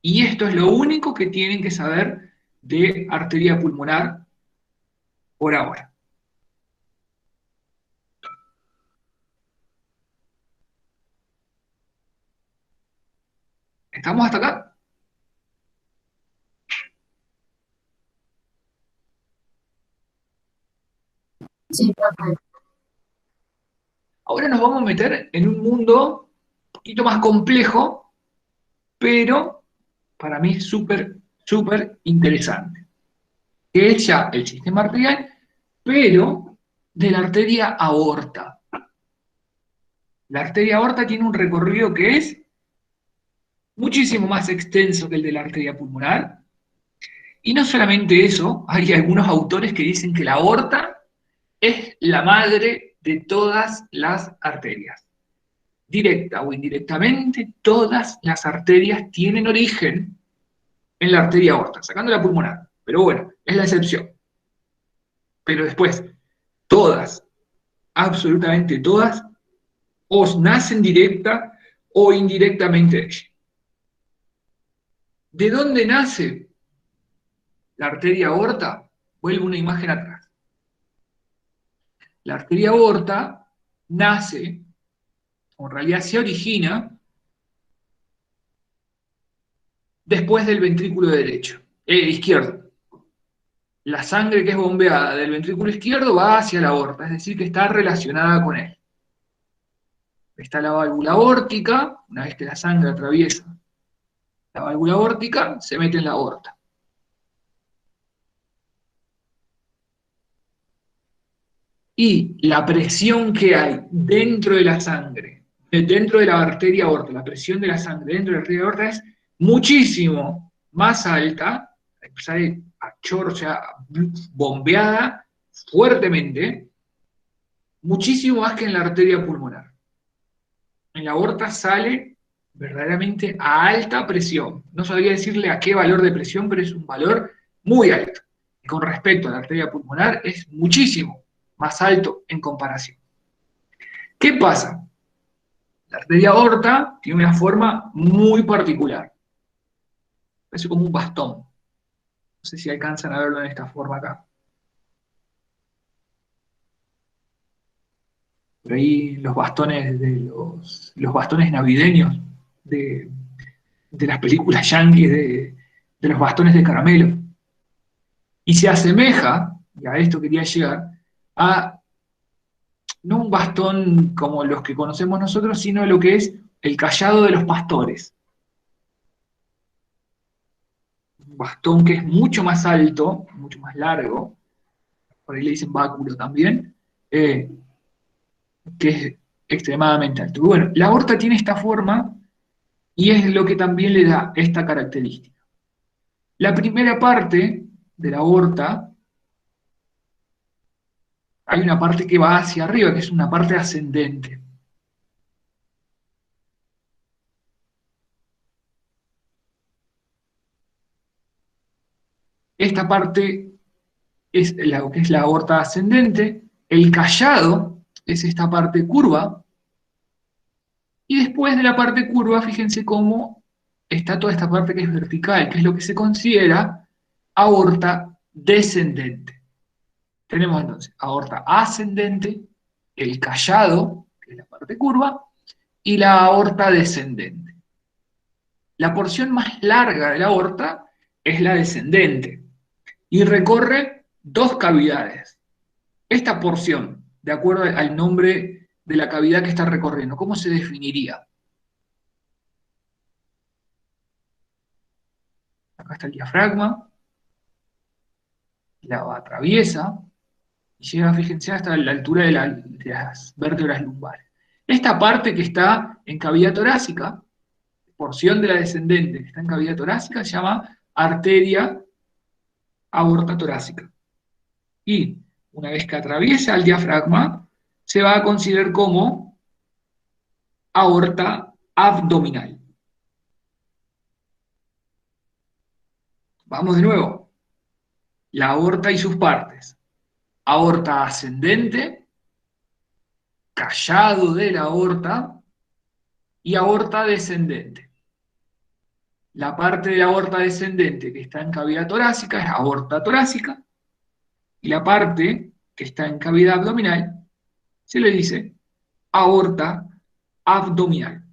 Y esto es lo único que tienen que saber de arteria pulmonar por ahora. ¿Estamos hasta acá? Sí, profe. Ahora nos vamos a meter en un mundo un poquito más complejo, pero para mí es súper, súper interesante. Que es ya el sistema arterial, pero de la arteria aorta. La arteria aorta tiene un recorrido que es muchísimo más extenso que el de la arteria pulmonar. Y no solamente eso, hay algunos autores que dicen que la aorta es la madre de todas las arterias. Directa o indirectamente, todas las arterias tienen origen en la arteria aorta, sacando la pulmonar. Pero bueno, es la excepción. Pero después, todas, absolutamente todas, o nacen directa o indirectamente de ella. ¿De dónde nace la arteria aorta? Vuelvo una imagen atrás. La arteria aorta nace, o en realidad se origina, después del ventrículo izquierdo. La sangre que es bombeada del ventrículo izquierdo va hacia la aorta, es decir, que está relacionada con él. Está la válvula aórtica; una vez que la sangre atraviesa la válvula aórtica, se mete en la aorta. Y la presión que hay dentro de la sangre, dentro de la arteria aorta, la presión de la sangre dentro de la arteria aorta es muchísimo más alta, sale a chorro, o sea, bombeada fuertemente, muchísimo más que en la arteria pulmonar. En la aorta sale verdaderamente a alta presión. No sabría decirle a qué valor de presión, pero es un valor muy alto. Y con respecto a la arteria pulmonar es muchísimo más alto en comparación. ¿Qué pasa? La arteria aorta tiene una forma muy particular. Parece como un bastón. No sé si alcanzan a verlo en esta forma acá. Por ahí los bastones los bastones navideños de, de las películas yanquis de los bastones de caramelo. Y se asemeja, y a esto quería llegar, a no un bastón como los que conocemos nosotros, sino lo que es el cayado de los pastores. Un bastón que es mucho más alto, mucho más largo, por ahí le dicen báculo también, que es extremadamente alto. Bueno, la aorta tiene esta forma y es lo que también le da esta característica. La primera parte de la aorta, hay una parte que va hacia arriba, que es una parte ascendente. Esta parte es lo que es la aorta ascendente, el cayado es esta parte curva, y después de la parte curva, fíjense cómo está toda esta parte que es vertical, que es lo que se considera aorta descendente. Tenemos entonces aorta ascendente, el cayado, que es la parte curva, y la aorta descendente. La porción más larga de la aorta es la descendente y recorre dos cavidades. Esta porción, de acuerdo al nombre de la cavidad que está recorriendo, ¿cómo se definiría? Acá está el diafragma, la atraviesa y llega, fíjense, hasta la altura de las vértebras lumbares. Esta parte que está en cavidad torácica, porción de la descendente que está en cavidad torácica, se llama arteria aorta torácica. Y una vez que atraviesa el diafragma, se va a considerar como aorta abdominal. Vamos de nuevo. La aorta y sus partes. Aorta ascendente, cayado de la aorta y aorta descendente. La parte de la aorta descendente que está en cavidad torácica es aorta torácica y la parte que está en cavidad abdominal se le dice aorta abdominal.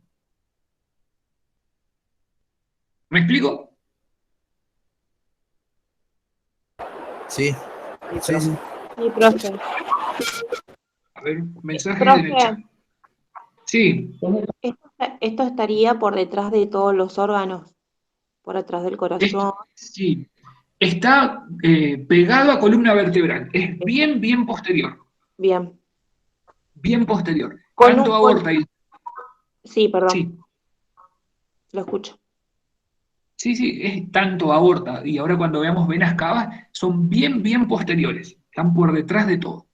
¿Me explico? Sí, sí, sí. Sí, profe. A ver, mensajes en el chat. Profe, Sí, Esto estaría por detrás de todos los órganos, por atrás del corazón. sí. Está pegado a columna vertebral. Es bien posterior. Bien. Bien posterior. Con Tanto un- aorta y... Sí, perdón, Sí, lo escucho. sí, es tanto aorta y ahora cuando veamos venas cavas, son bien posteriores. Están por detrás de todo.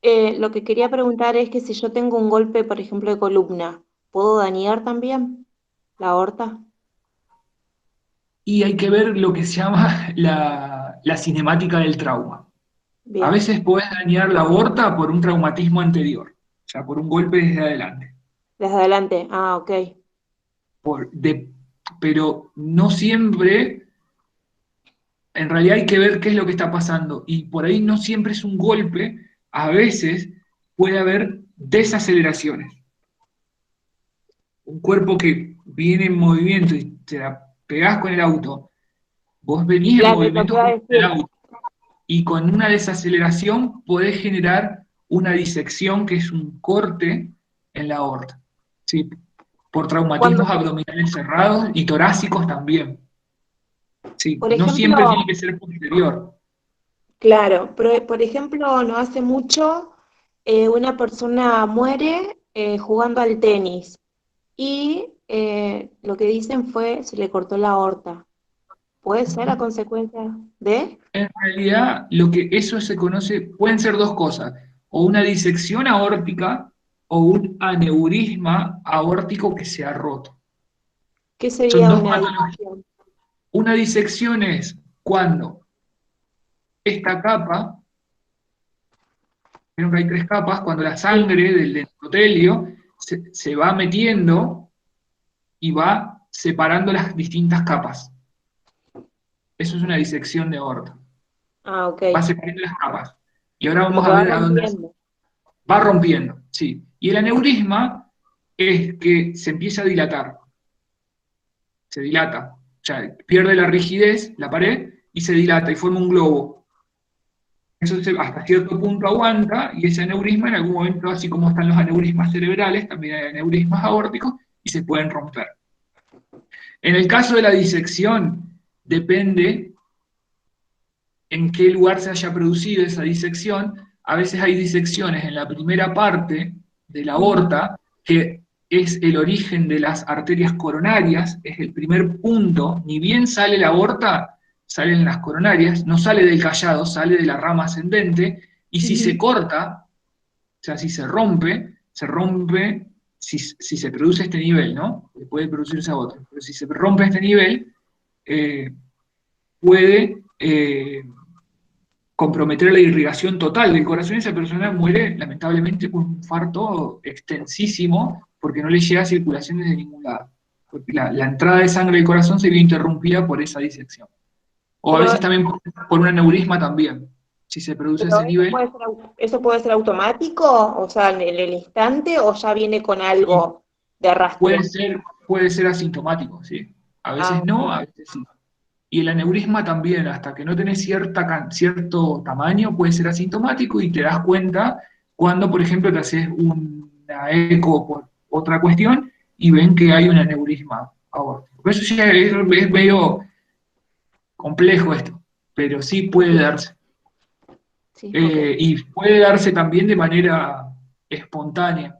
Lo que quería preguntar es que si yo tengo un golpe, por ejemplo, de columna, ¿puedo dañar también la aorta? Y hay que ver lo que se llama la cinemática del trauma. A Bien, veces podés dañar la aorta por un traumatismo anterior, o sea, por un golpe desde adelante. desde adelante. Ah, ok. Pero no siempre, en realidad hay que ver qué es lo que está pasando. Y por ahí no siempre es un golpe, a veces puede haber desaceleraciones. Un cuerpo que viene en movimiento y te la pegás con el auto, vos venís en Claro, lo que movimiento iba a con el decir. auto. Y con una desaceleración podés generar una disección que es un corte en la aorta. ¿Sí? Por Cuando, traumatismos abdominales cerrados y torácicos también. Sí, por no siempre ejemplo, tiene que ser posterior. claro, pero por ejemplo, no hace mucho una persona muere jugando al tenis y lo que dicen fue se le cortó la aorta. ¿Puede ser a consecuencia de? En realidad, lo que eso se conoce, pueden ser dos cosas, o una disección aórtica o un aneurisma aórtico que se ha roto. ¿Qué Son sería dos una patologías. disección? Una disección es cuando esta capa, creo que hay tres capas, cuando la sangre del endotelio se va metiendo y va separando las distintas capas. Eso es una disección de aorta. Ah, ok. Va separando las capas. Y ahora Como vamos que a va ver a dónde rompiendo. va rompiendo, sí. Y el aneurisma es que se empieza a dilatar. Se dilata. O sea, pierde la rigidez, la pared, y se dilata y forma un globo. Eso hasta cierto punto aguanta, y ese aneurisma en algún momento, así como están los aneurismas cerebrales, también hay aneurismas aórticos y se pueden romper. En el caso de la disección, depende en qué lugar se haya producido esa disección. A veces hay disecciones en la primera parte de la aorta, que es el origen de las arterias coronarias, es el primer punto, ni bien sale la aorta, salen las coronarias, no sale del callado, sale de la rama ascendente, y si se corta, o sea, si se rompe, si se produce este nivel, ¿no? Puede producirse a otro, pero si se rompe este nivel, puede comprometer la irrigación total del corazón y esa persona muere lamentablemente por un infarto extensísimo porque no le llega circulación desde ningún lado. Porque la entrada de sangre del corazón se vio interrumpida por esa disección. O a Pero, veces también por un aneurisma también, si se produce pero ese nivel. ¿eso puede ser automático? O sea, en el instante, o ya viene con Sí, algo de arrastre. puede ser asintomático, ¿sí? A veces Ah, no, a veces sí. Y el aneurisma también, hasta que no tenés cierto tamaño, puede ser asintomático y te das cuenta cuando, por ejemplo, te haces una eco por otra cuestión y ven que hay un aneurisma aórtico. Eso ya es medio complejo esto, pero sí puede darse. sí, ok. Y puede darse también de manera espontánea.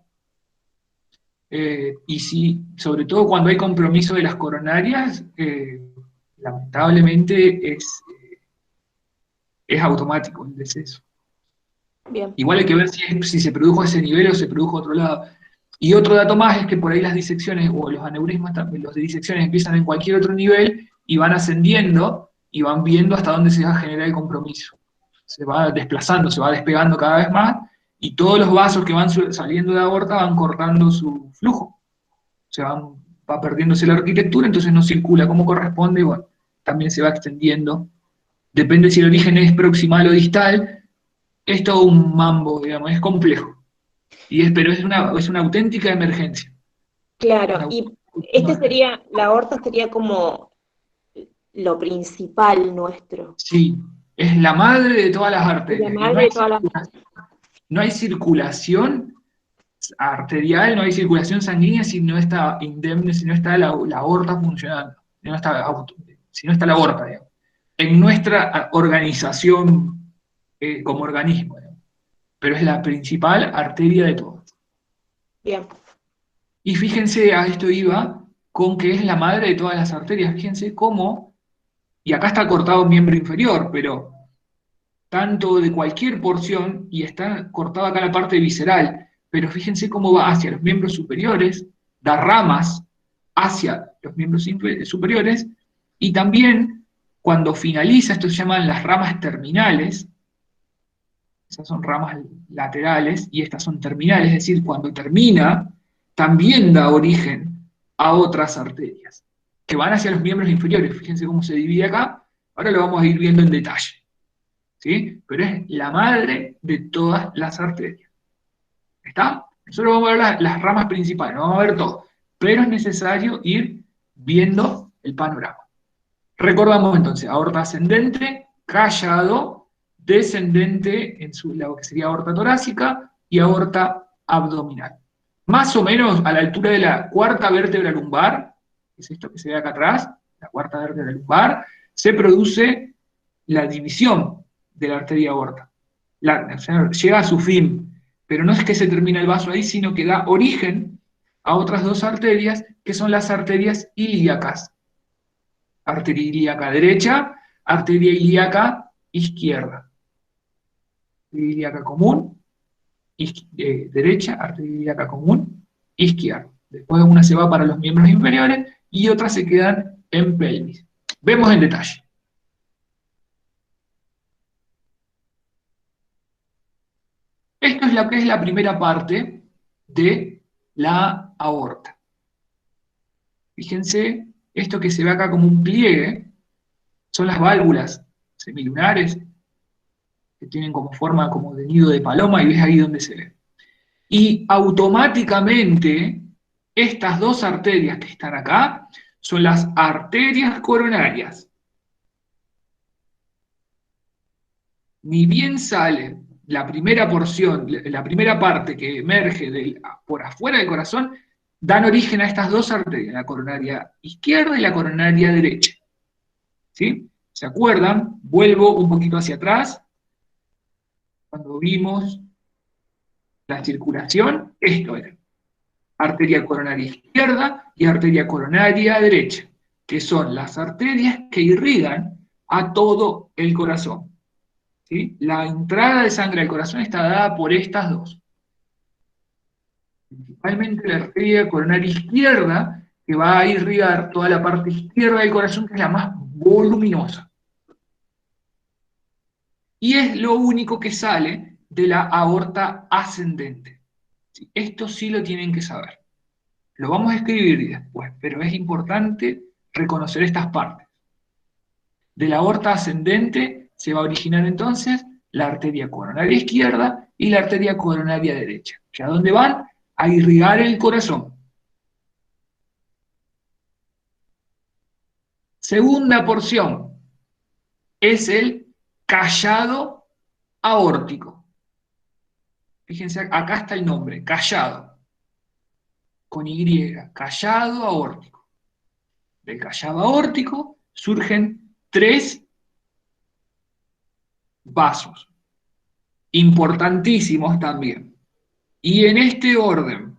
Y sí, sobre todo cuando hay compromiso de las coronarias, lamentablemente es automático el deceso. Bien. Igual hay que ver si se produjo a ese nivel o se produjo a otro lado. Y otro dato más es que por ahí las disecciones o los aneurismas, los de disecciones empiezan en cualquier otro nivel y van ascendiendo y van viendo hasta dónde se va a generar el compromiso. Se va desplazando, se va despegando cada vez más y todos los vasos que van saliendo de la aorta van cortando su flujo. Se va perdiéndose la arquitectura, entonces no circula como corresponde y bueno, también se va extendiendo. Depende si el origen es proximal o distal, es todo un mambo, digamos, es complejo. Pero es una auténtica emergencia. Claro, Una y auténtica emergencia. la aorta sería como lo principal nuestro. Sí, es la madre de todas las Y la arterias. Y madre de todas las... no hay circulación arterial, no hay circulación sanguínea si no está indemne, si no está la aorta funcionando, si no está la aorta, digamos, en nuestra organización como organismo, digamos. Pero es la principal arteria de todas. Bien. Y fíjense, a esto iba, con que es la madre de todas las arterias. Fíjense cómo, y acá está cortado un miembro inferior, pero tanto de cualquier porción, y está cortada acá la parte visceral, pero fíjense cómo va hacia los miembros superiores, da ramas hacia los miembros superiores, y también cuando finaliza, esto se llaman las ramas terminales, esas son ramas laterales, y estas son terminales, es decir, cuando termina, también da origen a otras arterias, que van hacia los miembros inferiores. Fíjense cómo se divide acá, ahora lo vamos a ir viendo en detalle. ¿Sí? Pero es la madre de todas las arterias. ¿Está? Nosotros vamos a ver las ramas principales, no vamos a ver todo, pero es necesario ir viendo el panorama. Recordamos entonces, aorta ascendente, callado, descendente en lo que sería aorta torácica y aorta abdominal. Más o menos a la altura de la cuarta vértebra lumbar, que es esto que se ve acá atrás, la cuarta vértebra lumbar, se produce la división de la arteria aorta. O sea, llega a su fin, pero no es que se termina el vaso ahí, sino que da origen a otras dos arterias, que son las arterias ilíacas. arteria ilíaca derecha, arteria ilíaca izquierda. Arteria ilíaca común, derecha, arteria ilíaca común, izquierda. Después una se va para los miembros inferiores y otras se quedan en pelvis. Vemos en detalle. Esto es lo que es la primera parte de la aorta. Fíjense, esto que se ve acá como un pliegue, son las válvulas semilunares, que tienen como forma como de nido de paloma, y ves ahí donde se ve. Y automáticamente, estas dos arterias que están acá, son las arterias coronarias. Ni bien sale la primera porción, la primera parte que emerge por afuera del corazón, dan origen a estas dos arterias, la coronaria izquierda y la coronaria derecha. ¿Sí? ¿Se acuerdan? Vuelvo un poquito hacia atrás. Cuando vimos la circulación, esto era arteria coronaria izquierda y arteria coronaria derecha, que son las arterias que irrigan a todo el corazón. ¿Sí? La entrada de sangre al corazón está dada por estas dos. Principalmente la arteria coronaria izquierda, que va a irrigar toda la parte izquierda del corazón, que es la más voluminosa. Y es lo único que sale de la aorta ascendente. ¿Sí? Esto sí lo tienen que saber. Lo vamos a escribir después, pero es importante reconocer estas partes. De la aorta ascendente se va a originar entonces la arteria coronaria izquierda y la arteria coronaria derecha, que a dónde van a irrigar el corazón. Segunda porción es el callado aórtico. Fíjense, acá está el nombre, callado, con Y, callado aórtico. Del callado aórtico surgen 3 vasos, importantísimos también. Y en este orden,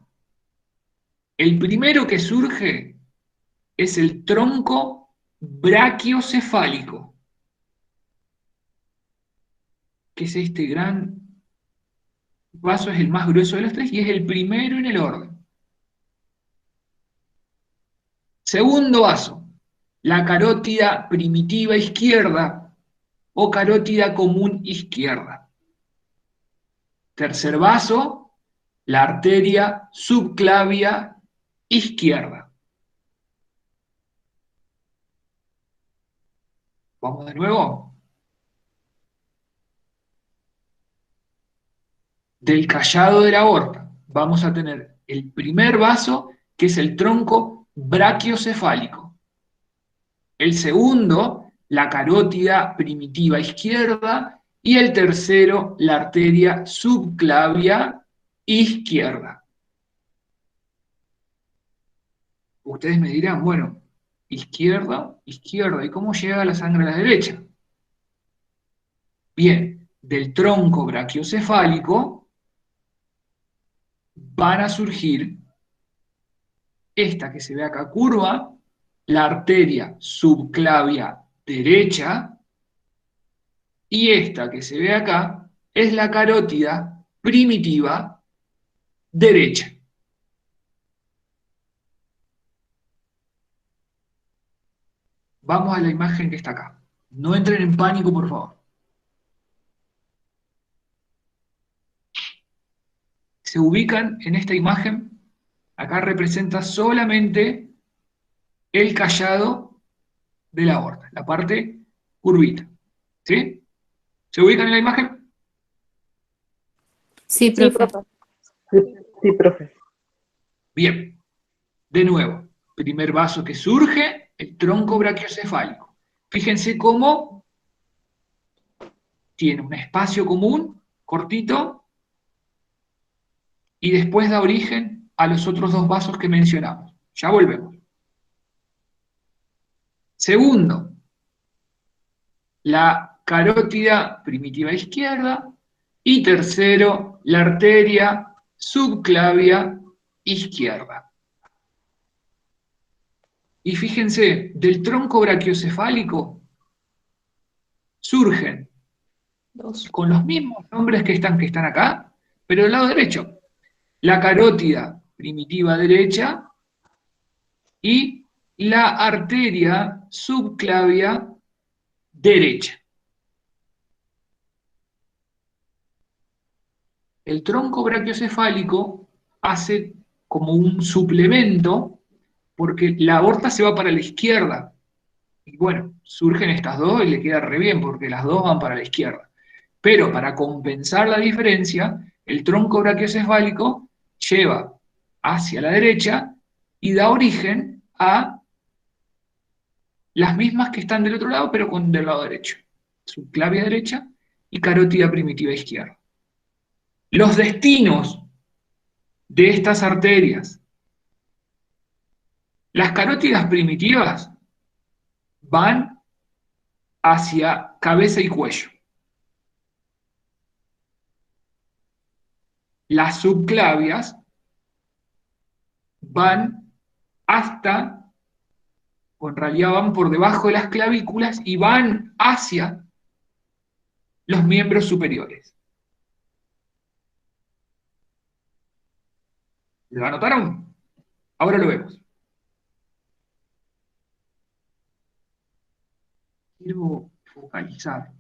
el primero que surge es el tronco brachiocefálico, que es este gran vaso, es el más grueso de los 3 y es el primero en el orden. Segundo vaso, la carótida primitiva izquierda o carótida común izquierda. Tercer vaso, la arteria subclavia izquierda. Vamos de nuevo. Del callado de la aorta vamos a tener el primer vaso, que es el tronco brachiocefálico. El segundo, la carótida primitiva izquierda. Y el tercero, la arteria subclavia izquierda. Ustedes me dirán, bueno, izquierda, izquierda, ¿y cómo llega la sangre a la derecha? Bien, del tronco brachiocefálico van a surgir esta que se ve acá curva, la arteria subclavia derecha, y esta que se ve acá es la carótida primitiva derecha. Vamos a la imagen que está acá. No entren en pánico, por favor. Se ubican en esta imagen. Acá representa solamente el callado de la aorta, la parte curvita. ¿Sí? ¿Se ubican en la imagen? Sí, profe. Sí, profe. Bien. De nuevo, primer vaso que surge, el tronco brachiocefálico. Fíjense cómo tiene un espacio común, cortito, y después da origen a los otros 2 vasos que mencionamos. Ya volvemos. Segundo, la carótida primitiva izquierda, y tercero, la arteria subclavia izquierda. Y fíjense, del tronco brachiocefálico surgen con los mismos nombres que están acá, pero del lado derecho. La carótida primitiva derecha y la arteria subclavia derecha. El tronco brachiocefálico hace como un suplemento porque la aorta se va para la izquierda. Y bueno, surgen estas dos y le queda re bien porque las dos van para la izquierda. Pero para compensar la diferencia, el tronco brachiocefálico lleva hacia la derecha y da origen a las mismas que están del otro lado, pero del lado derecho. Subclavia derecha y carótida primitiva izquierda. Los destinos de estas arterias. Las carótidas primitivas van hacia cabeza y cuello. Las subclavias van hasta, o en realidad van por debajo de las clavículas y van hacia los miembros superiores. ¿Lo anotaron? Ahora lo vemos. Quiero focalizar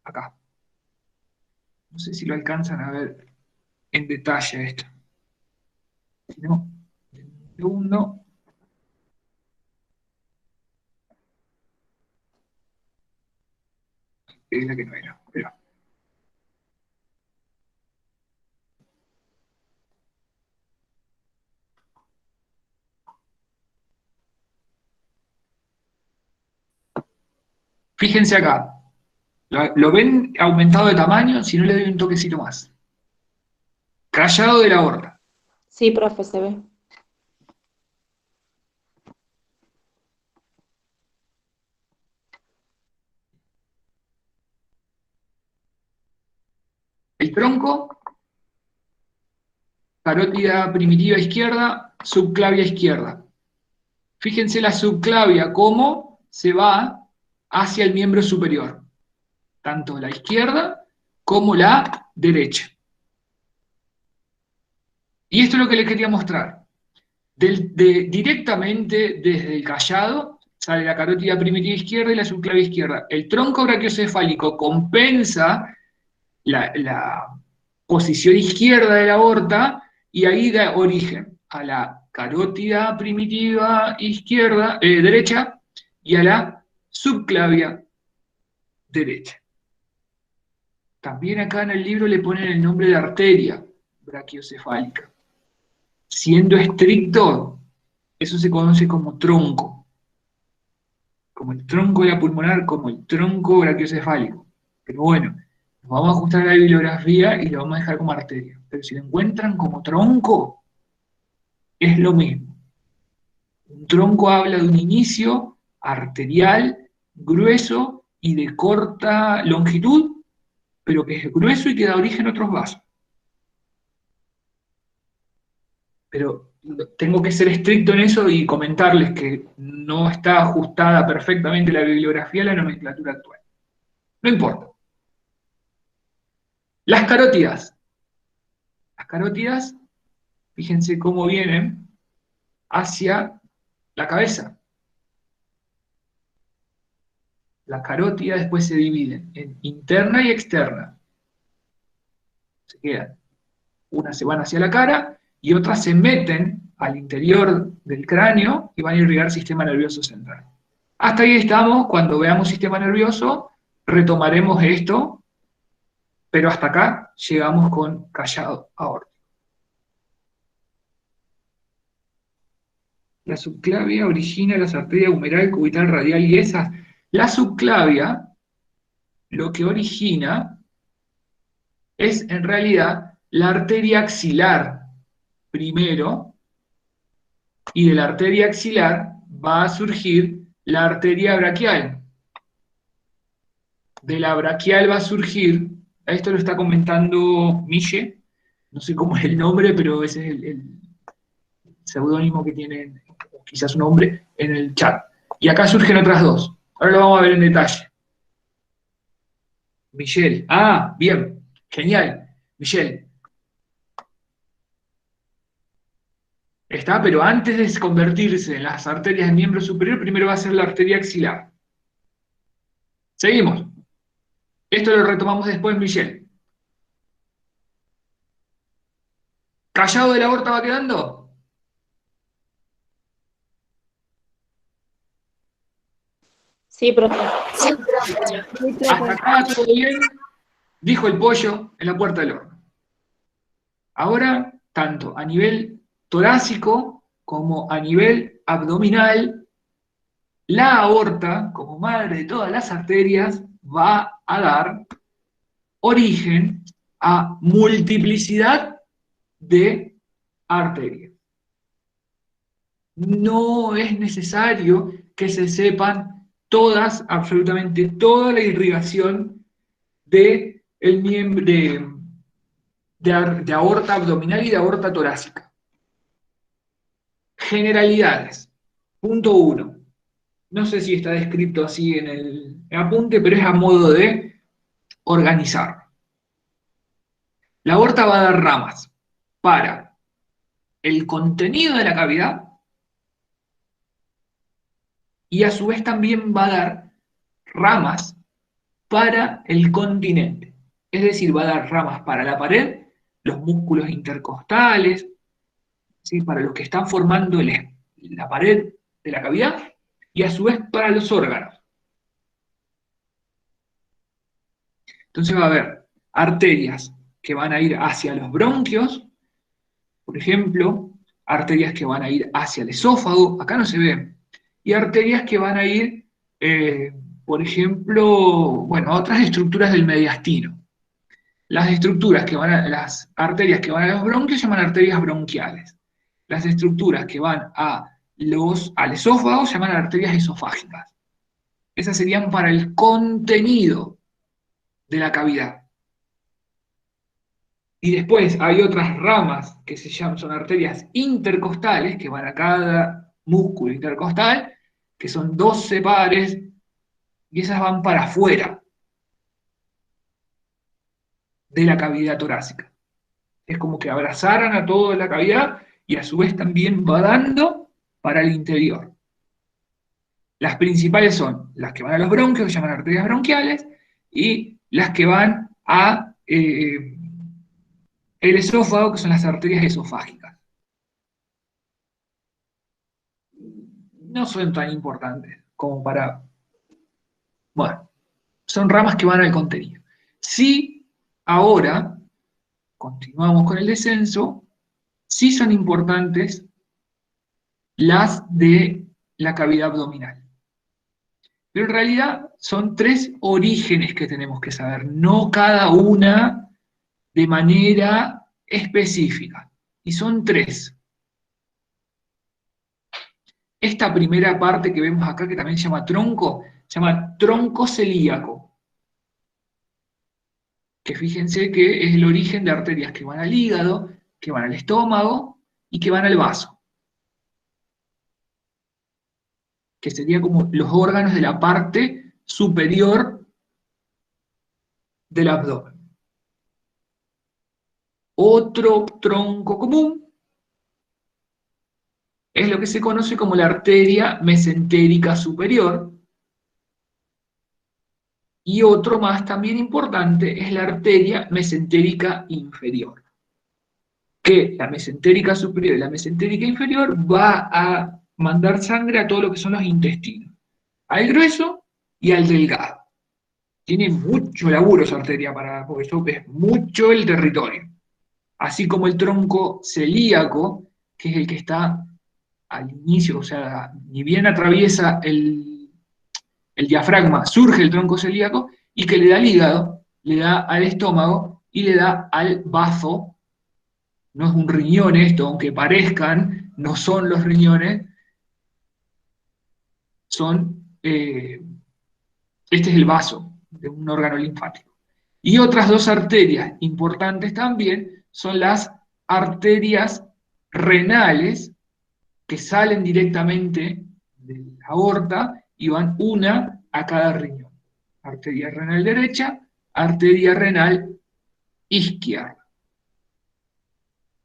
acá. No sé si lo alcanzan a ver en detalle esto. Si no, un segundo. Es la que no era, pero... Fíjense acá. ¿Lo ven aumentado de tamaño? Si no le doy un toquecito más. Callado de la aorta. Sí, profe, se ve. El tronco, carótida primitiva izquierda, subclavia izquierda. Fíjense la subclavia, cómo se va hacia el miembro superior. Tanto la izquierda como la derecha. Y esto es lo que les quería mostrar. Directamente desde el callado sale la carótida primitiva izquierda y la subclavia izquierda. El tronco brachiocefálico compensa la posición izquierda de la aorta y ahí da origen a la carótida primitiva izquierda, derecha y a la subclavia derecha. También acá en el libro le ponen el nombre de arteria brachiocefálica. Siendo estricto, eso se conoce como tronco. Como el tronco de la pulmonar, como el tronco brachiocefálico. Pero bueno, nos vamos a ajustar a la bibliografía y lo vamos a dejar como arteria. Pero si lo encuentran como tronco, es lo mismo. Un tronco habla de un inicio arterial, grueso y de corta longitud, pero que es grueso y que da origen a otros vasos. Pero tengo que ser estricto en eso y comentarles que no está ajustada perfectamente la bibliografía a la nomenclatura actual. No importa. Las carótidas. Las carótidas, fíjense cómo vienen hacia la cabeza. Las carótidas después se dividen en interna y externa. Se quedan. Unas se van hacia la cara y otras se meten al interior del cráneo y van a irrigar el sistema nervioso central. Hasta ahí estamos. Cuando veamos sistema nervioso, retomaremos esto, pero hasta acá llegamos con callado aórtico. La subclavia origina las arterias humeral, cubital, radial y esas. La subclavia lo que origina es en realidad la arteria axilar primero, y de la arteria axilar va a surgir la arteria braquial. De la braquial va a surgir, esto lo está comentando Mille, no sé cómo es el nombre, pero ese es el seudónimo que tiene en o quizás un hombre, en el chat. Y acá surgen otras dos. Ahora lo vamos a ver en detalle. Michelle. Ah, bien. Genial. Michelle. Está, pero antes de convertirse en las arterias del miembro superior, primero va a ser la arteria axilar. Seguimos. Esto lo retomamos después, Michelle. ¿Callado de la aorta va quedando? Sí, profe. Hasta acá todo bien, dijo el pollo en la puerta del horno. Ahora, tanto a nivel torácico como a nivel abdominal, la aorta, como madre de todas las arterias, va a dar origen a multiplicidad de arterias. No es necesario que se sepan todas, absolutamente toda la irrigación de el miembro de aorta abdominal y de aorta torácica. Generalidades. Punto 1. No sé si está descrito así en el apunte, pero es a modo de organizar. La aorta va a dar ramas para el contenido de la cavidad y a su vez también va a dar ramas para el continente. Es decir, va a dar ramas para la pared, los músculos intercostales, ¿sí? Para los que están formando la pared de la cavidad, y a su vez para los órganos. Entonces va a haber arterias que van a ir hacia los bronquios, por ejemplo, arterias que van a ir hacia el esófago, acá no se ve, y arterias que van a ir, por ejemplo, bueno, a otras estructuras del mediastino. Las arterias que van a los bronquios se llaman arterias bronquiales. Las estructuras que van al esófago se llaman arterias esofágicas. Esas serían para el contenido de la cavidad. Y después hay otras ramas que son arterias intercostales, que van a cada músculo intercostal, que son 12 pares, y esas van para afuera de la cavidad torácica. Es como que abrazaran a toda la cavidad y a su vez también va dando para el interior. Las principales son las que van a los bronquios, que se llaman arterias bronquiales, y las que van a el esófago, que son las arterias esofágicas. No son tan importantes como para... Bueno, son ramas que van al contenido. Sí, ahora, continuamos con el descenso, sí son importantes las de la cavidad abdominal. Pero en realidad son 3 orígenes que tenemos que saber, no cada una de manera específica. Y son 3. Esta primera parte que vemos acá, que también se llama tronco celíaco. Que fíjense que es el origen de arterias que van al hígado, que van al estómago y que van al vaso. Que serían como los órganos de la parte superior del abdomen. Otro tronco común es lo que se conoce como la arteria mesentérica superior, y otro más también importante es la arteria mesentérica inferior, que la mesentérica superior y la mesentérica inferior va a mandar sangre a todo lo que son los intestinos, al grueso y al delgado. Tiene mucho laburo esa arteria, porque eso es mucho el territorio. Así como el tronco celíaco, que es el que está al inicio, o sea, ni bien atraviesa el diafragma, surge el tronco celíaco, y que le da al hígado, le da al estómago y le da al bazo. No es un riñón esto, aunque parezcan, no son los riñones, este es el vaso de un órgano linfático. Y otras 2 arterias importantes también son las arterias renales que salen directamente de la aorta y van una a cada riñón. Arteria renal derecha, arteria renal izquierda.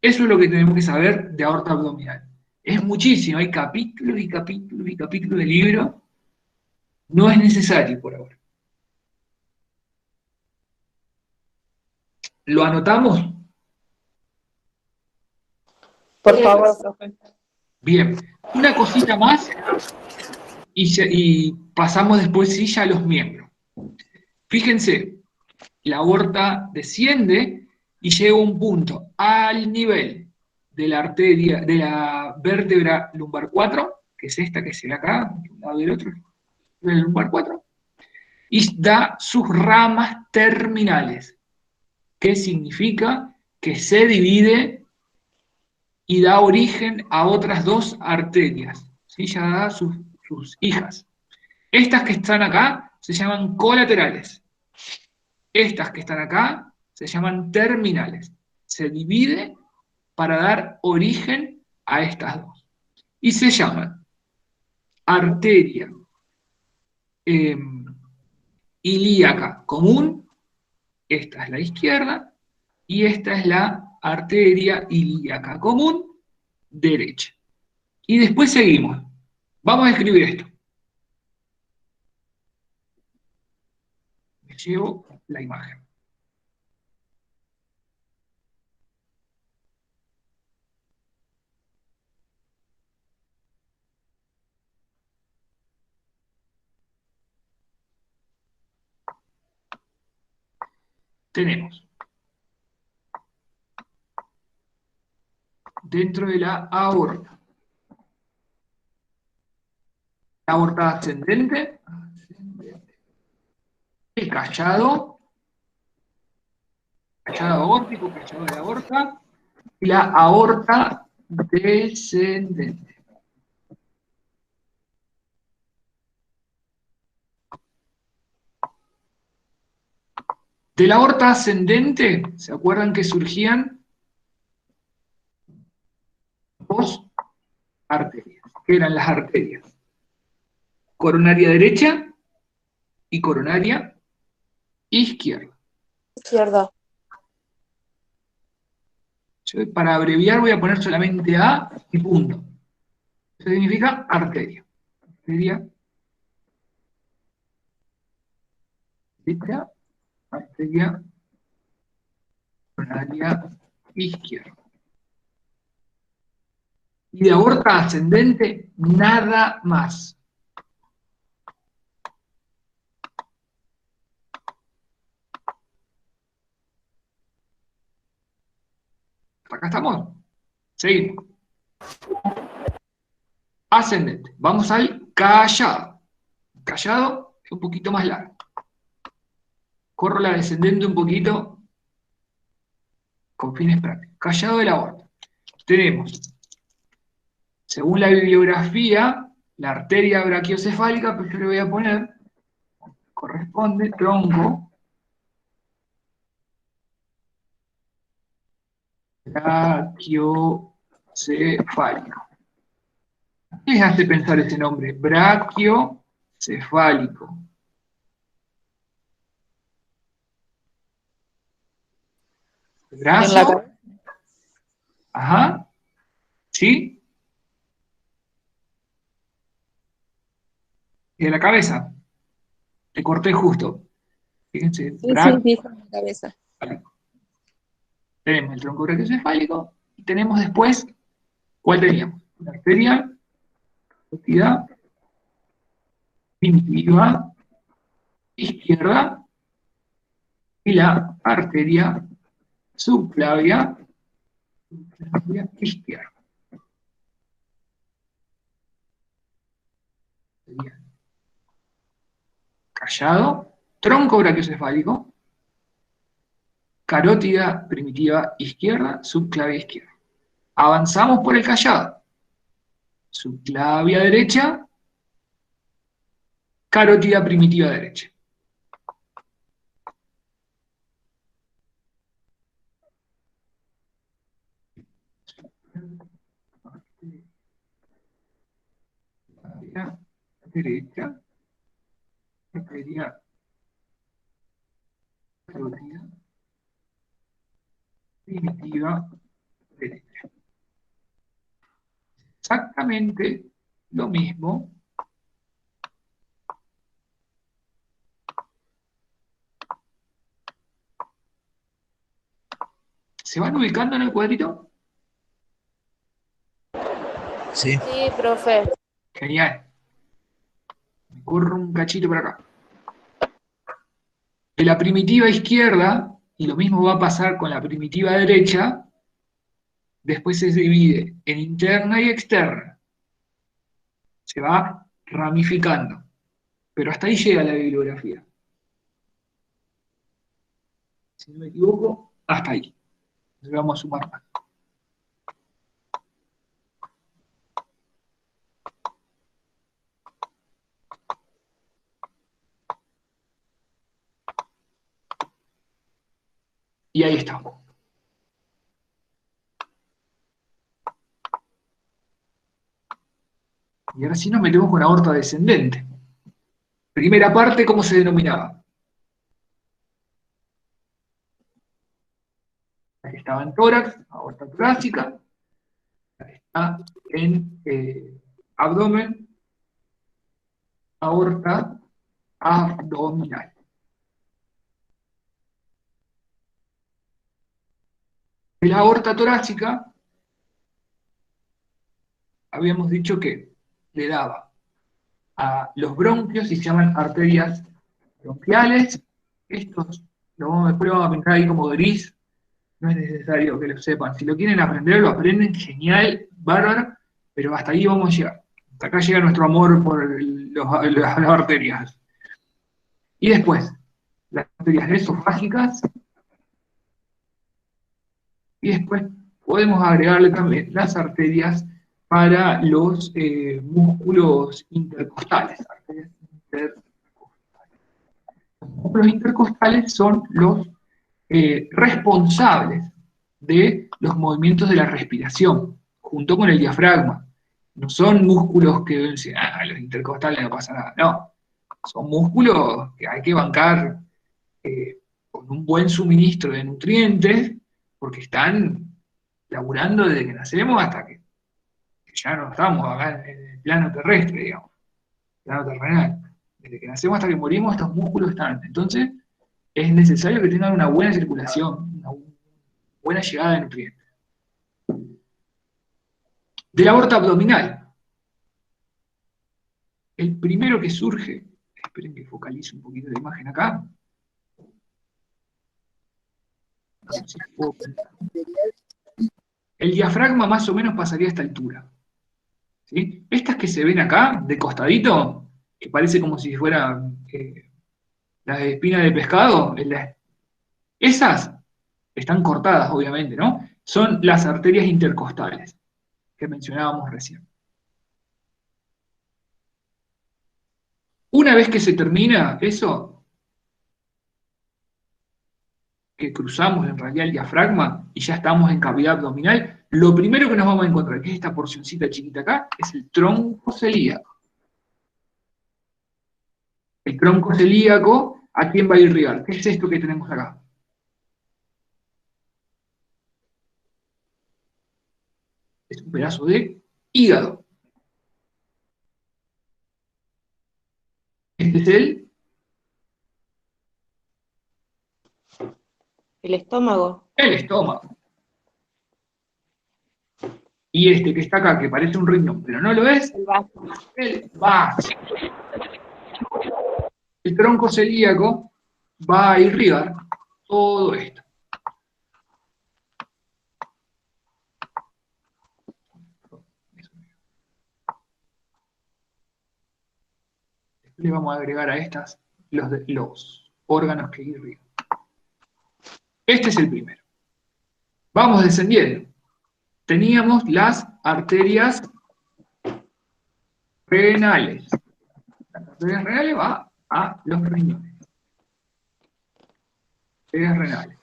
Eso es lo que tenemos que saber de aorta abdominal. Es muchísimo, hay capítulos y capítulos y capítulos de libro. No es necesario por ahora. ¿Lo anotamos? Por favor, profe. Bien. Una cosita más y pasamos después sí ya a los miembros. Fíjense, la aorta desciende y llega a un punto al nivel de la arteria, de la vértebra lumbar 4, que es esta que se ve acá, de un lado del otro, del lumbar 4, y da sus ramas terminales. ¿Qué significa? Que se divide y da origen a otras dos arterias. ¿Sí? Ya da sus hijas. Estas que están acá se llaman colaterales. Estas que están acá se llaman terminales. Se divide para dar origen a estas dos. Y se llaman arteria ilíaca común, esta es la izquierda, y esta es la arteria ilíaca común derecha. Y después seguimos. Vamos a escribir esto. Me llevo la imagen. Tenemos dentro de la aorta ascendente, el callado aórtico, callado de la aorta, y la aorta descendente. De la aorta ascendente, ¿se acuerdan que surgían dos arterias? ¿Qué eran las arterias? Coronaria derecha y coronaria izquierda. Izquierda. Yo, para abreviar voy a poner solamente A y punto. Eso significa arteria. Arteria derecha, arteria coronaria izquierda. Y de aorta ascendente, nada más. ¿Hasta acá estamos? Seguimos. Ascendente. Vamos al callado. Callado es un poquito más largo. Corro la descendente un poquito con fines prácticos. Callado de la aorta. Tenemos, según la bibliografía, la arteria brachiocefálica, pero yo le voy a poner, corresponde, tronco brachiocefálico. ¿Qué les hace pensar ese nombre? Brachiocefálico. Brazo. Ajá. ¿Sí? Y de la cabeza. Te corté justo. Fíjense. Sí, sí, dijo en la cabeza. Tenemos el tronco brachiocefálico y tenemos después, ¿cuál teníamos? La arteria carótida primitiva izquierda y la arteria subclavia izquierda. Sería callado, tronco brachiocefálico, carótida primitiva izquierda, subclavia izquierda. Avanzamos por el callado. Subclavia derecha, carótida primitiva derecha. arteria derecha, arteria carótida primitiva derecha. Exactamente lo mismo ¿se van ubicando en el cuadrito? Sí. Sí, profe. Genial. Me corro un cachito para acá. De la primitiva izquierda, y lo mismo va a pasar con la primitiva derecha, después se divide en interna y externa. Se va ramificando. Pero hasta ahí llega la bibliografía. Si no me equivoco, hasta ahí. Entonces vamos a sumar más. Y ahí estamos. Y ahora sí nos metemos con aorta descendente. Primera parte, ¿cómo se denominaba? La que estaba en tórax, aorta torácica. La que está en abdomen, aorta abdominal. De la aorta torácica, habíamos dicho que le daba a los bronquios y se llaman arterias bronquiales. Estos después lo vamos a pintar ahí como gris, no es necesario que lo sepan. Si lo quieren aprender, lo aprenden, genial, bárbaro, pero hasta ahí vamos a llegar. Hasta acá llega nuestro amor por las arterias. Y después, las arterias esofágicas, y después podemos agregarle también las arterias para los músculos intercostales. Los músculos intercostales son los responsables de los movimientos de la respiración, junto con el diafragma. No son músculos que dicen, los intercostales no pasa nada. No, son músculos que hay que bancar con un buen suministro de nutrientes, porque están laburando desde que nacemos hasta que ya no estamos acá en el plano terrestre, digamos, plano terrenal. Desde que nacemos hasta que morimos, estos músculos están. Entonces, es necesario que tengan una buena circulación, una buena llegada de nutrientes. De la aorta abdominal, el primero que surge, esperen que focalice un poquito la imagen acá. No sé si puedo pensar. El diafragma más o menos pasaría a esta altura. ¿Sí? Estas que se ven acá, de costadito, que parece como si fueran las espinas de pescado, esas están cortadas, obviamente, ¿no? Son las arterias intercostales que mencionábamos recién. Una vez que se termina eso, que cruzamos en realidad el diafragma y ya estamos en cavidad abdominal, lo primero que nos vamos a encontrar, que es esta porcioncita chiquita acá, es el tronco celíaco. El tronco celíaco, ¿a quién va a irrigar? ¿Qué es esto que tenemos acá? Es un pedazo de hígado. Este es El estómago. el estómago. Y este que está acá, que parece un riñón, pero no lo es, El vaso. el vaso. El tronco celíaco va a irrigar todo esto. Después le vamos a agregar a estas los órganos que irrigan. Este es el primero. Vamos descendiendo. Teníamos las arterias renales. Las arterias renales va a los riñones. Arterias renales.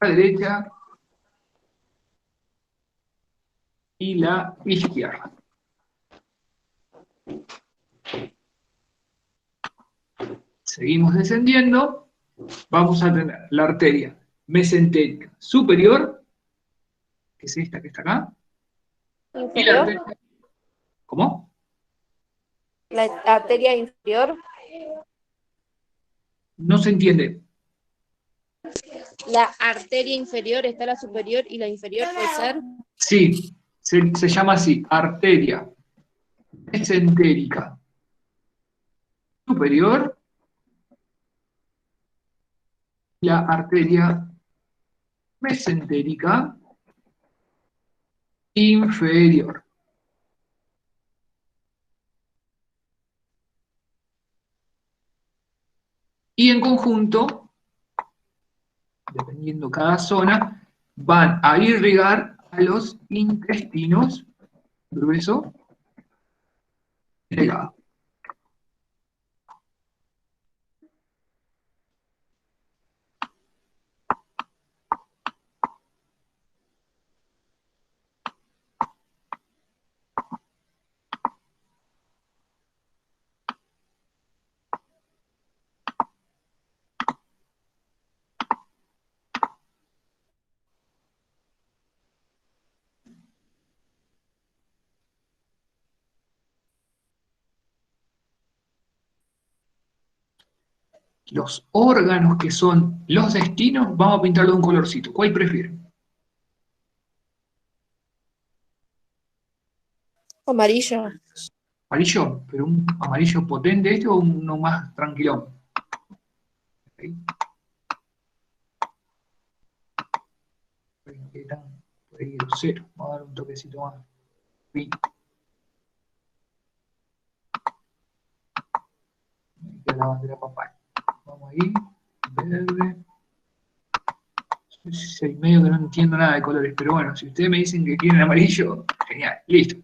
La derecha y la izquierda. Seguimos descendiendo, vamos a tener la arteria mesentérica superior, que es esta que está acá, y la ¿Inferior? arteria... ¿Cómo? ¿La arteria inferior? No se entiende. La arteria inferior, está la superior y la inferior puede ser. Sí, se llama así, arteria mesentérica superior, la arteria mesentérica inferior. Y en conjunto, dependiendo cada zona, van a irrigar a los intestinos grueso y delgado. Los órganos que son los destinos, vamos a pintarlo de un colorcito. ¿Cuál prefieren? Amarillo. ¿Amarillo? ¿Pero un amarillo potente este o uno más tranquilón? ¿Okay? Por ahí grosero. Vamos a dar un toquecito más. Fin. Ahí queda la bandera papaya. Vamos ahí. Verde. Sí, medio que no entiendo nada de colores, pero bueno, si ustedes me dicen que quieren amarillo, genial, listo.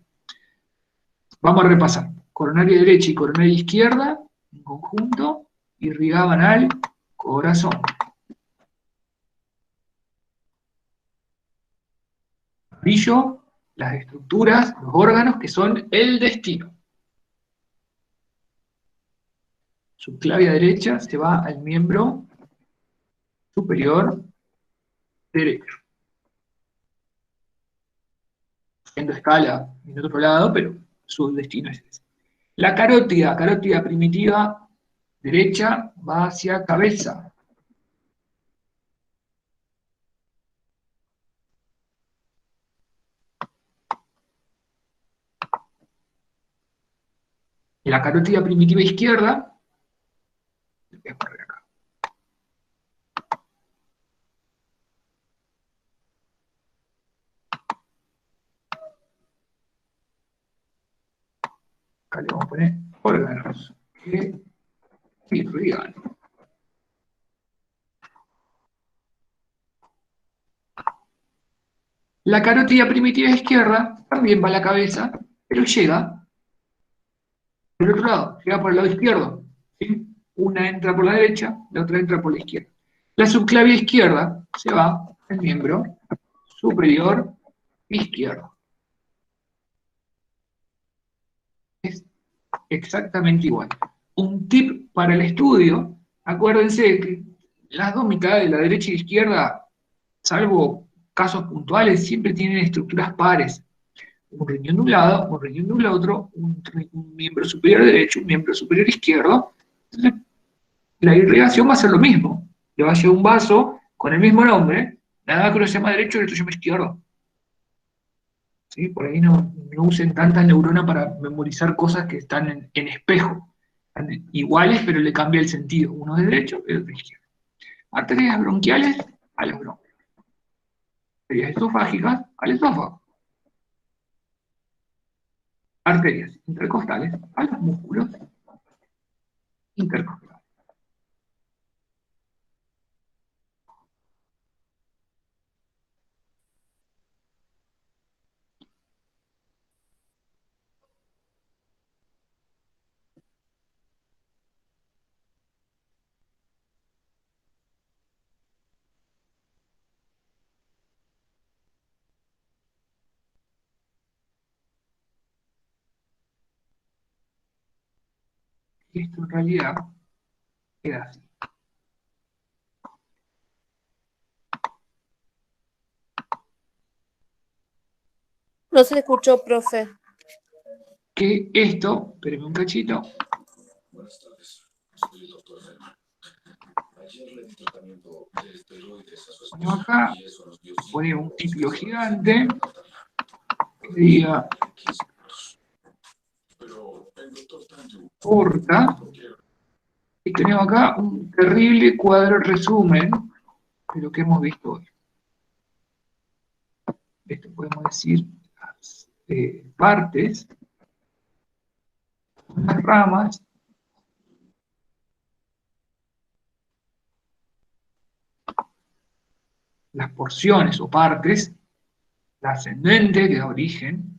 Vamos a repasar. Coronaria derecha y coronaria izquierda, en conjunto, irrigaban al corazón. Amarillo, las estructuras, los órganos que son el destino. Subclavia derecha se va al miembro superior derecho. Haciendo escala en otro lado, pero su destino es ese. La carótida, carótida primitiva derecha, va hacia cabeza. La carótida primitiva izquierda, voy a correr acá. Acá le vamos a poner órganos que irrigan. La carótida primitiva izquierda también va a la cabeza, pero llega por el otro lado, llega por el lado izquierdo. ¿Sí? Una entra por la derecha, la otra entra por la izquierda. La subclavia izquierda se va al miembro superior izquierdo. Es exactamente igual. Un tip para el estudio, acuérdense que las dos mitades, la derecha y la izquierda, salvo casos puntuales, siempre tienen estructuras pares. Un riñón de un lado, un riñón de un otro, un miembro superior derecho, un miembro superior izquierdo. Entonces, la irrigación va a ser lo mismo. Le va a llevar un vaso con el mismo nombre, nada que uno se llama derecho y el otro se llama izquierdo. ¿Sí? Por ahí no usen tantas neuronas para memorizar cosas que están en espejo. Están iguales, pero le cambia el sentido. Uno es derecho y el otro es izquierdo. Arterias bronquiales a los bronquios. Arterias esofágicas al esófago. Arterias intercostales a los músculos intercostales. Y esto en realidad queda así. No se escuchó, profe. Que esto, espérenme un cachito. Buenas tardes, soy el doctor Ferman. Ayer le di tratamiento de esteroides a su Ponemos esposa acá, y eso nos dio ponemos un síntomas título que gigante, que Lo diga en 15 minutos. Pero el doctor Tanju corta, y tenemos acá un terrible cuadro resumen de lo que hemos visto hoy. Esto podemos decir las partes, las ramas, las porciones o partes, la ascendente que da origen,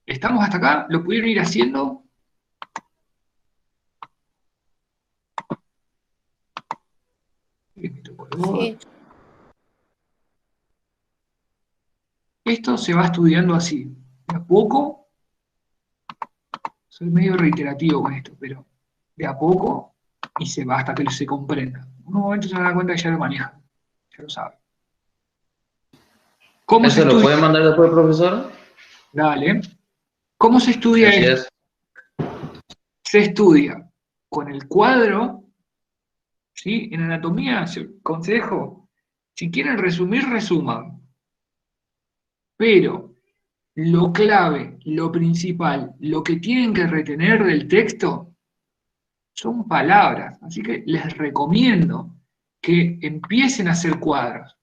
¿estamos hasta acá? ¿Lo pudieron ir haciendo? Sí. Esto se va estudiando así, de a poco. Soy medio reiterativo con esto, pero de a poco y se va hasta que se comprenda. En un momento se da cuenta que ya lo maneja, ya lo sabe. ¿Cómo se ¿Eso lo estudia? puede mandar después, profesor? Dale. ¿Cómo se estudia esto? Gracias. Se estudia con el cuadro, ¿sí? En anatomía, consejo, si quieren resumir, resuman. Pero lo clave, lo principal, lo que tienen que retener del texto son palabras. Así que les recomiendo que empiecen a hacer cuadros,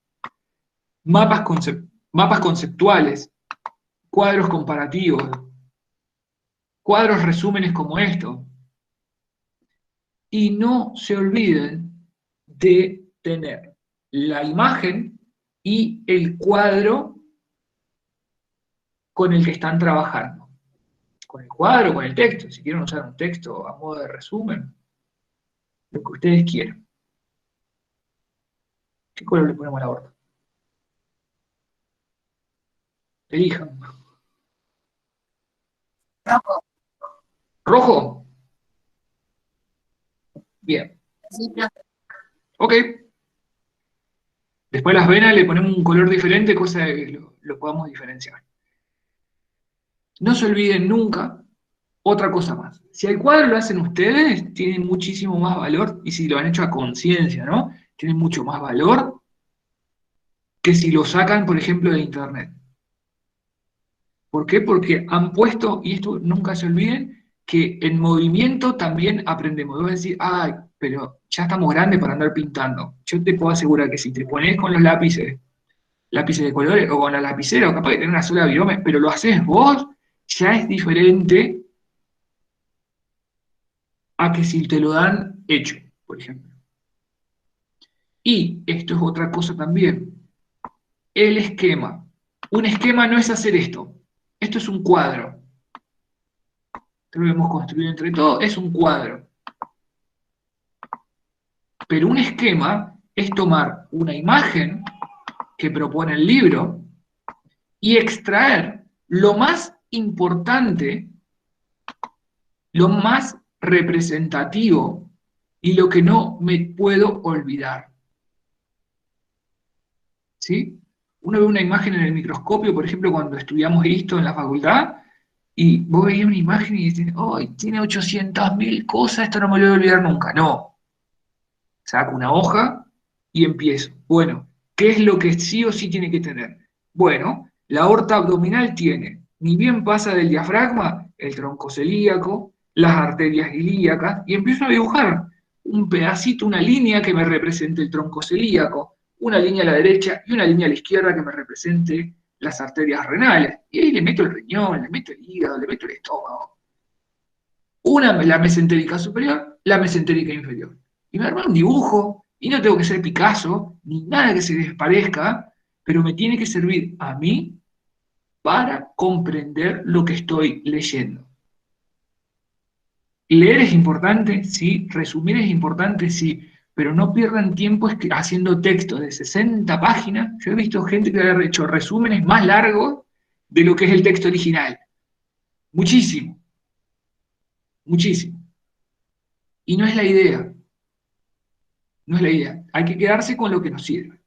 mapas conceptuales, cuadros comparativos, cuadros resúmenes como esto. Y no se olviden de tener la imagen y el cuadro con el que están trabajando. Con el cuadro, con el texto. Si quieren usar un texto a modo de resumen, lo que ustedes quieran. ¿Qué color le ponemos a la borda? Elijan. Rojo. ¿Rojo? Bien. Sí, profe. Ok. Después las venas le ponemos un color diferente, cosa de que lo podamos diferenciar. No se olviden nunca, otra cosa más. Si el cuadro lo hacen ustedes, tiene muchísimo más valor, y si lo han hecho a conciencia, ¿no? Tiene mucho más valor que si lo sacan, por ejemplo, de internet. ¿Por qué? Porque han puesto, y esto nunca se olviden, que en movimiento también aprendemos. Vos decís, ay, pero ya estamos grandes para andar pintando. Yo te puedo asegurar que si te pones con los lápices de colores, o con la lapicera, o capaz de tener una sola virome, pero lo haces vos, ya es diferente a que si te lo dan hecho, por ejemplo. Y esto es otra cosa también. El esquema. Un esquema no es hacer esto. Esto es un cuadro. Lo hemos construido entre todos, es un cuadro. Pero un esquema es tomar una imagen que propone el libro y extraer lo más importante, lo más representativo y lo que no me puedo olvidar. ¿Sí? Uno ve una imagen en el microscopio, por ejemplo, cuando estudiamos esto en la facultad, y vos veías una imagen y dices, oh, tiene 800.000 cosas, esto no me lo voy a olvidar nunca. No. Saco una hoja y empiezo. Bueno, ¿qué es lo que sí o sí tiene que tener? Bueno, la aorta abdominal tiene, ni bien pasa del diafragma, el tronco celíaco, las arterias ilíacas, y empiezo a dibujar un pedacito, una línea que me represente el tronco celíaco, una línea a la derecha y una línea a la izquierda que me represente las arterias renales. Y ahí le meto el riñón, le meto el hígado, le meto el estómago. La mesentérica superior, la mesentérica inferior. Y me arma un dibujo, y no tengo que ser Picasso, ni nada que se les parezca, pero me tiene que servir a mí para comprender lo que estoy leyendo. Leer es importante, sí. Resumir es importante, sí. Pero no pierdan tiempo haciendo textos de 60 páginas. Yo he visto gente que ha hecho resúmenes más largos de lo que es el texto original. Muchísimo. Muchísimo. Y no es la idea. No es la idea. Hay que quedarse con lo que nos sirve.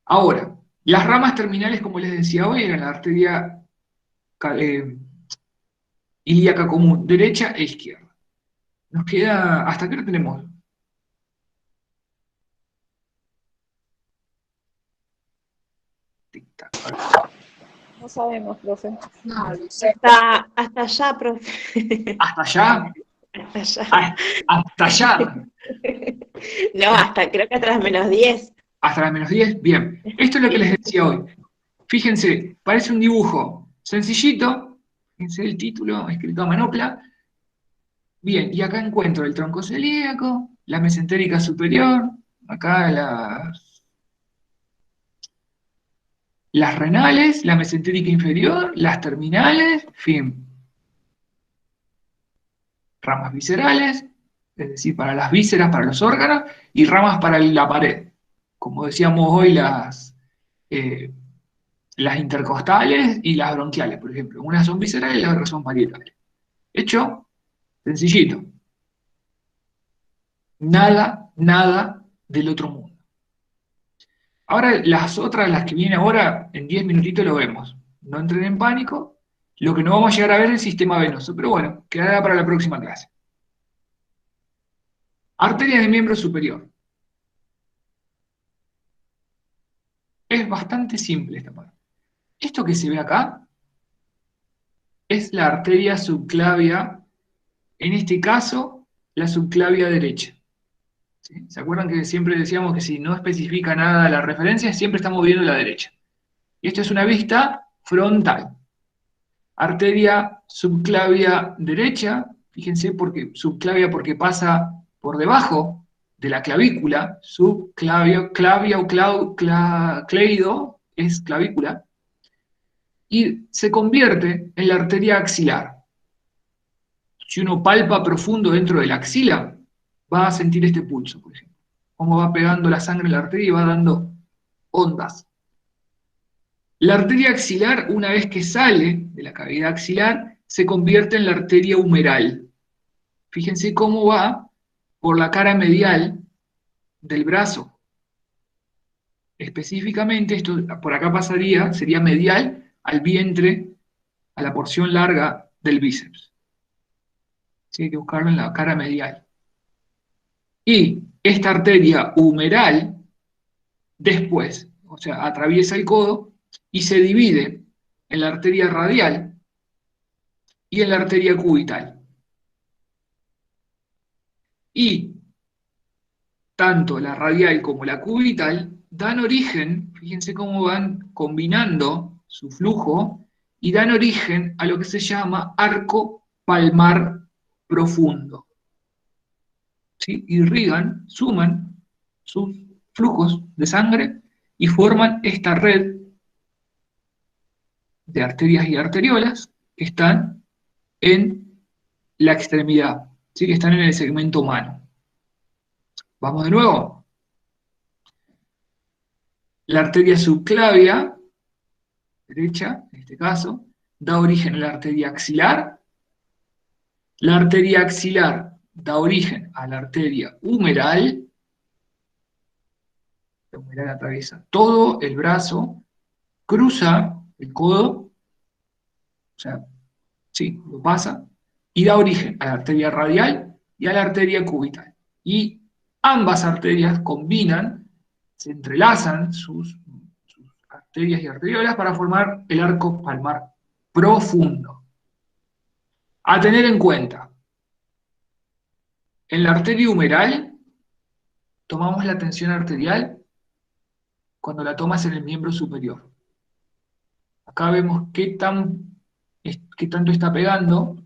Ahora, las ramas terminales, como les decía hoy, eran la arteria ilíaca común, derecha e izquierda. Nos queda, ¿hasta qué hora tenemos? Tic-tac. No sabemos, profe. No, no sé. Hasta allá, profe. ¿Hasta allá? Hasta allá. Hasta allá. No, creo que hasta las -10. Hasta las -10. Bien. Esto es lo que les decía hoy. Fíjense, parece un dibujo sencillito. Fíjense el título escrito a manopla. Bien, y acá encuentro el tronco celíaco, la mesentérica superior, acá las renales, la mesentérica inferior, las terminales, fin. Ramas viscerales, es decir, para las vísceras, para los órganos, y ramas para la pared. Como decíamos hoy, las intercostales y las bronquiales, por ejemplo. Unas son viscerales y las otras son parietales. Hecho sencillito. Nada del otro mundo. Ahora, las otras, las que vienen ahora, en 10 minutitos lo vemos. No entren en pánico. Lo que no vamos a llegar a ver es el sistema venoso. Pero bueno, quedará para la próxima clase. Arterias del miembro superior. Es bastante simple esta parte. Esto que se ve acá es la arteria subclavia, en este caso, la subclavia derecha. ¿Sí? ¿Se acuerdan que siempre decíamos que si no especifica nada la referencia, siempre estamos viendo la derecha? Y esto es una vista frontal. Arteria subclavia derecha, fíjense subclavia porque pasa por debajo de la clavícula, subclavia, clavia o cleido es clavícula, y se convierte en la arteria axilar. Si uno palpa profundo dentro de la axila, va a sentir este pulso, por ejemplo. Cómo va pegando la sangre en la arteria y va dando ondas. La arteria axilar, una vez que sale de la cavidad axilar, se convierte en la arteria humeral. Fíjense cómo va por la cara medial del brazo. Específicamente, esto por acá pasaría, sería medial al vientre, a la porción larga del bíceps. Sí, hay que buscarlo en la cara medial. Y esta arteria humeral, después, o sea, atraviesa el codo y se divide en la arteria radial y en la arteria cubital. Y tanto la radial como la cubital dan origen, fíjense cómo van combinando su flujo, y dan origen a lo que se llama arco palmar profundo. ¿Sí? Irrigan, suman sus flujos de sangre y forman esta red de arterias y arteriolas que están en la extremidad, ¿sí? Que están en el segmento humano. Vamos de nuevo. La arteria subclavia, derecha, en este caso, da origen a la arteria axilar. La arteria axilar da origen a la arteria humeral. La humeral atraviesa todo el brazo, cruza el codo, o sea, sí, lo pasa, y da origen a la arteria radial y a la arteria cubital. Y ambas arterias combinan, se entrelazan sus arterias y arteriolas para formar el arco palmar profundo. A tener en cuenta, en la arteria humeral tomamos la tensión arterial cuando la tomas en el miembro superior. Acá vemos qué tanto está pegando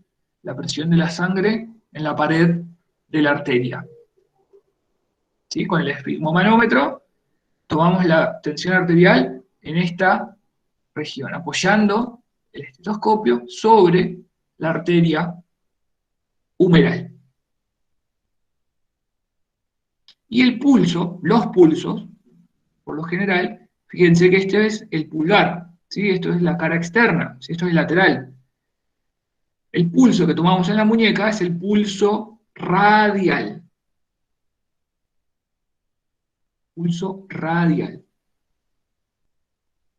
la presión de la sangre en la pared de la arteria. ¿sí? Con el esfigmomanómetro tomamos la tensión arterial en esta región, apoyando el estetoscopio sobre la arteria humeral. Y el pulso, los pulsos, por lo general, fíjense que este es el pulgar, ¿sí? Esto es la cara externa, ¿sí? Esto es lateral. El pulso que tomamos en la muñeca es el pulso radial. Pulso radial.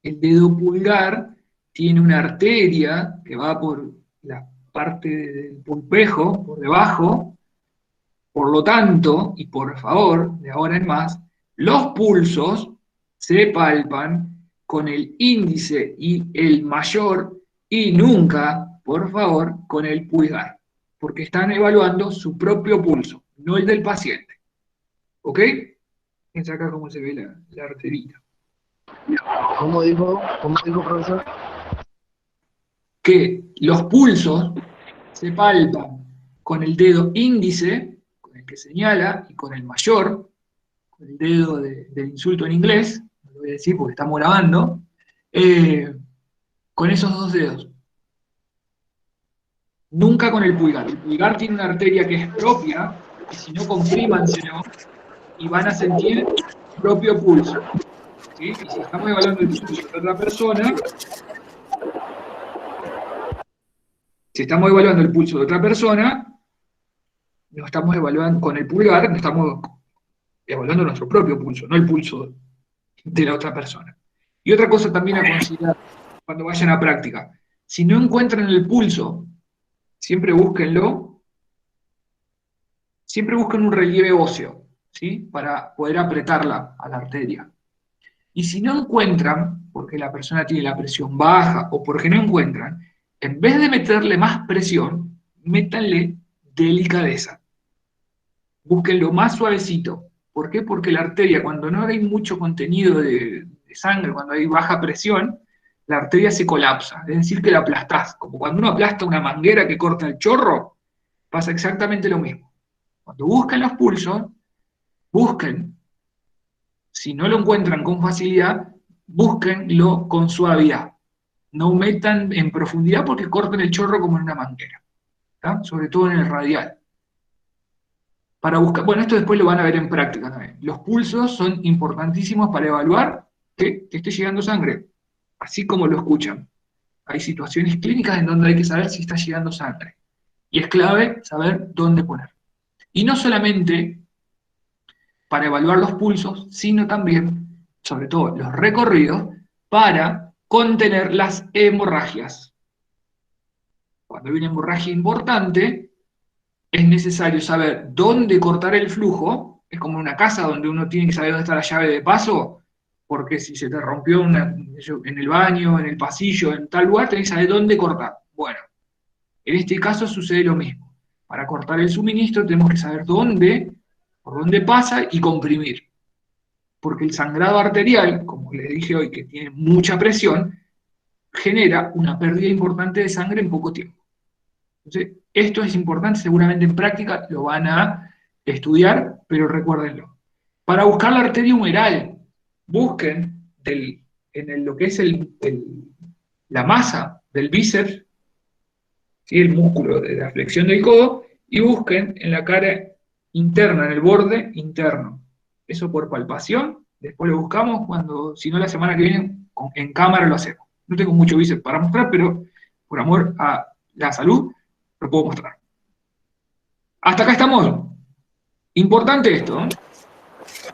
El dedo pulgar tiene una arteria que va por la parte del pulpejo, por debajo. Por lo tanto, y por favor, de ahora en más, los pulsos se palpan con el índice y el mayor y nunca, por favor, con el pulgar, porque están evaluando su propio pulso, no el del paciente. ¿Ok? Fíjense acá cómo se ve la arterita. ¿Cómo dijo, profesor? Que los pulsos se palpan con el dedo índice, con el que señala, y con el mayor, con el dedo del insulto en inglés, no lo voy a decir porque estamos grabando, con esos dos dedos. Nunca con el pulgar. El pulgar tiene una arteria que es propia, y si no, comprímanselo, y van a sentir su propio pulso. ¿Sí? Y si estamos evaluando el pulso de otra persona, no estamos evaluando con el pulgar, no estamos evaluando nuestro propio pulso, no el pulso de la otra persona. Y otra cosa también a considerar cuando vayan a práctica, si no encuentran el pulso, siempre búsquenlo, siempre busquen un relieve óseo, ¿sí? Para poder apretarla a la arteria. Y si no encuentran, porque la persona tiene la presión baja o porque no encuentran, en vez de meterle más presión, métanle delicadeza. Búsquenlo más suavecito. ¿Por qué? Porque la arteria, cuando no hay mucho contenido de sangre, cuando hay baja presión, la arteria se colapsa, es decir, que la aplastás. Como cuando uno aplasta una manguera que corta el chorro, pasa exactamente lo mismo. Cuando buscan los pulsos, busquen, si no lo encuentran con facilidad, búsquenlo con suavidad. No metan en profundidad porque corten el chorro como en una manguera, ¿tá? Sobre todo en el radial. Para buscar, bueno, esto después lo van a ver en práctica también. Los pulsos son importantísimos para evaluar que esté llegando sangre, así como lo escuchan. Hay situaciones clínicas en donde hay que saber si está llegando sangre. Y es clave saber dónde poner. Y no solamente para evaluar los pulsos, sino también, sobre todo los recorridos, para contener las hemorragias. Cuando hay una hemorragia importante, es necesario saber dónde cortar el flujo. Es como una casa donde uno tiene que saber dónde está la llave de paso, porque si se te rompió en el baño, en el pasillo, en tal lugar, tenés que saber dónde cortar. Bueno, en este caso sucede lo mismo. Para cortar el suministro tenemos que saber por dónde pasa y comprimir. Porque el sangrado arterial, como les dije hoy, que tiene mucha presión, genera una pérdida importante de sangre en poco tiempo. Entonces, esto es importante, seguramente en práctica lo van a estudiar, pero recuérdenlo. Para buscar la arteria humeral, busquen lo que es la masa del bíceps, ¿sí? El músculo de la flexión del codo, y busquen en la cara interna, en el borde interno. Eso por palpación, después lo buscamos si no la semana que viene en cámara lo hacemos. No tengo mucho bíceps para mostrar, pero por amor a la salud, lo puedo mostrar. Hasta acá estamos. Importante esto, ¿eh?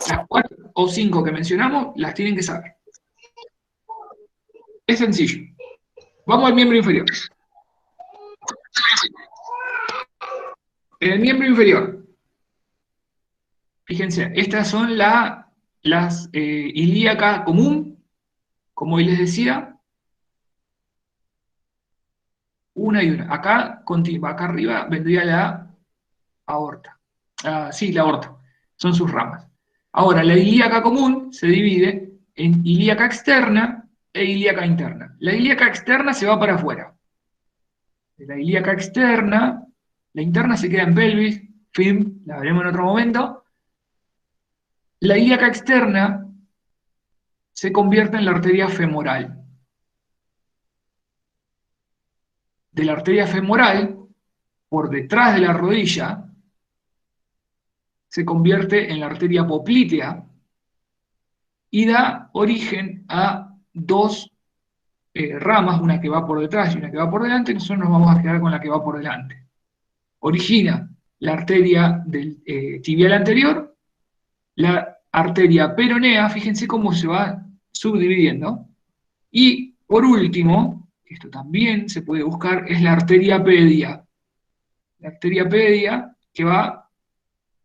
Las 4 o 5 que mencionamos, las tienen que saber. Es sencillo. Vamos al miembro inferior. En el miembro inferior, fíjense, estas son las ilíaca común, como hoy les decía, una y una. Acá arriba vendría la aorta. Sí, la aorta. Son sus ramas. Ahora, la ilíaca común se divide en ilíaca externa e ilíaca interna. La ilíaca externa se va para afuera. De la ilíaca externa, la interna se queda en pelvis, fin, la veremos en otro momento. La ilíaca externa se convierte en la arteria femoral. De la arteria femoral, por detrás de la rodilla, se convierte en la arteria poplitea y da origen a dos ramas, una que va por detrás y una que va por delante. Nosotros nos vamos a quedar con la que va por delante. Origina la arteria del tibial anterior, la arteria peronea, fíjense cómo se va subdividiendo, y por último, esto también se puede buscar, es la arteria pedia. La arteria pedia que va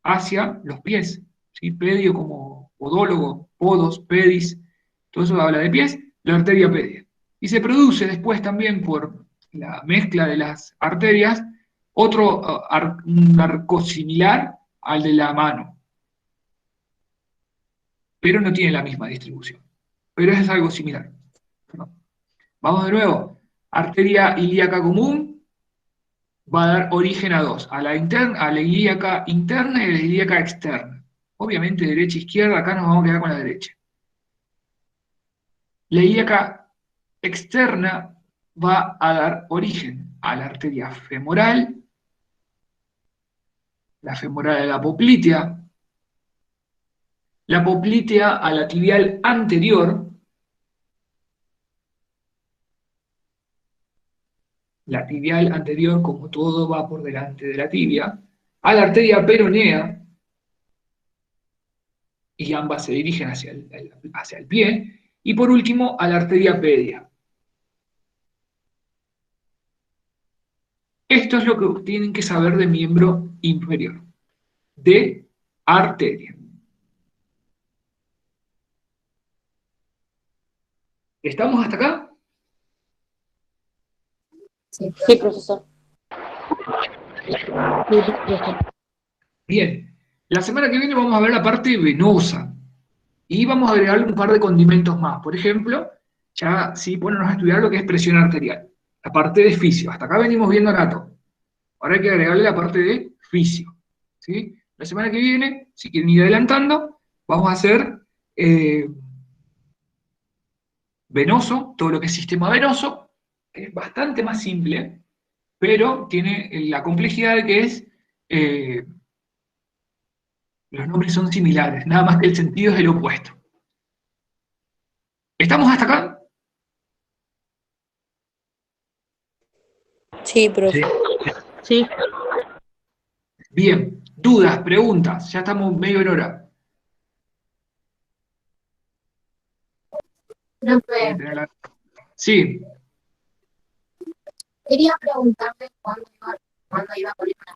hacia los pies, ¿sí? Pedio como podólogo, podos, pedis, todo eso habla de pies, la arteria pedia. Y se produce después también por la mezcla de las arterias un arco similar al de la mano, pero no tiene la misma distribución, pero es algo similar. Vamos de nuevo, arteria ilíaca común va a dar origen a dos, a la ilíaca interna y a la ilíaca externa. Obviamente derecha e izquierda, acá nos vamos a quedar con la derecha. La ilíaca externa va a dar origen a la arteria femoral, la femoral a la poplitea a la tibial anterior, la tibial anterior, como todo va por delante de la tibia, a la arteria peronea, y ambas se dirigen hacia el pie, y por último a la arteria pedia. Esto es lo que tienen que saber de miembro inferior, de arteria. ¿Estamos hasta acá? Sí, profesor. Bien. La semana que viene vamos a ver la parte venosa. Y vamos a agregarle un par de condimentos más. Por ejemplo, ya sí ponernos a estudiar lo que es presión arterial. La parte de fisio. Hasta acá venimos viendo anato. Ahora hay que agregarle la parte de fisio. ¿Sí? La semana que viene, si quieren ir adelantando, vamos a hacer venoso, todo lo que es sistema venoso, que es bastante más simple, pero tiene la complejidad de que los nombres son similares, nada más que el sentido es el opuesto. ¿Estamos hasta acá? Sí, profe. Sí. Bien. ¿Dudas, preguntas? Ya estamos medio en hora. Profe, Sí. quería preguntarle cuándo iba a poner una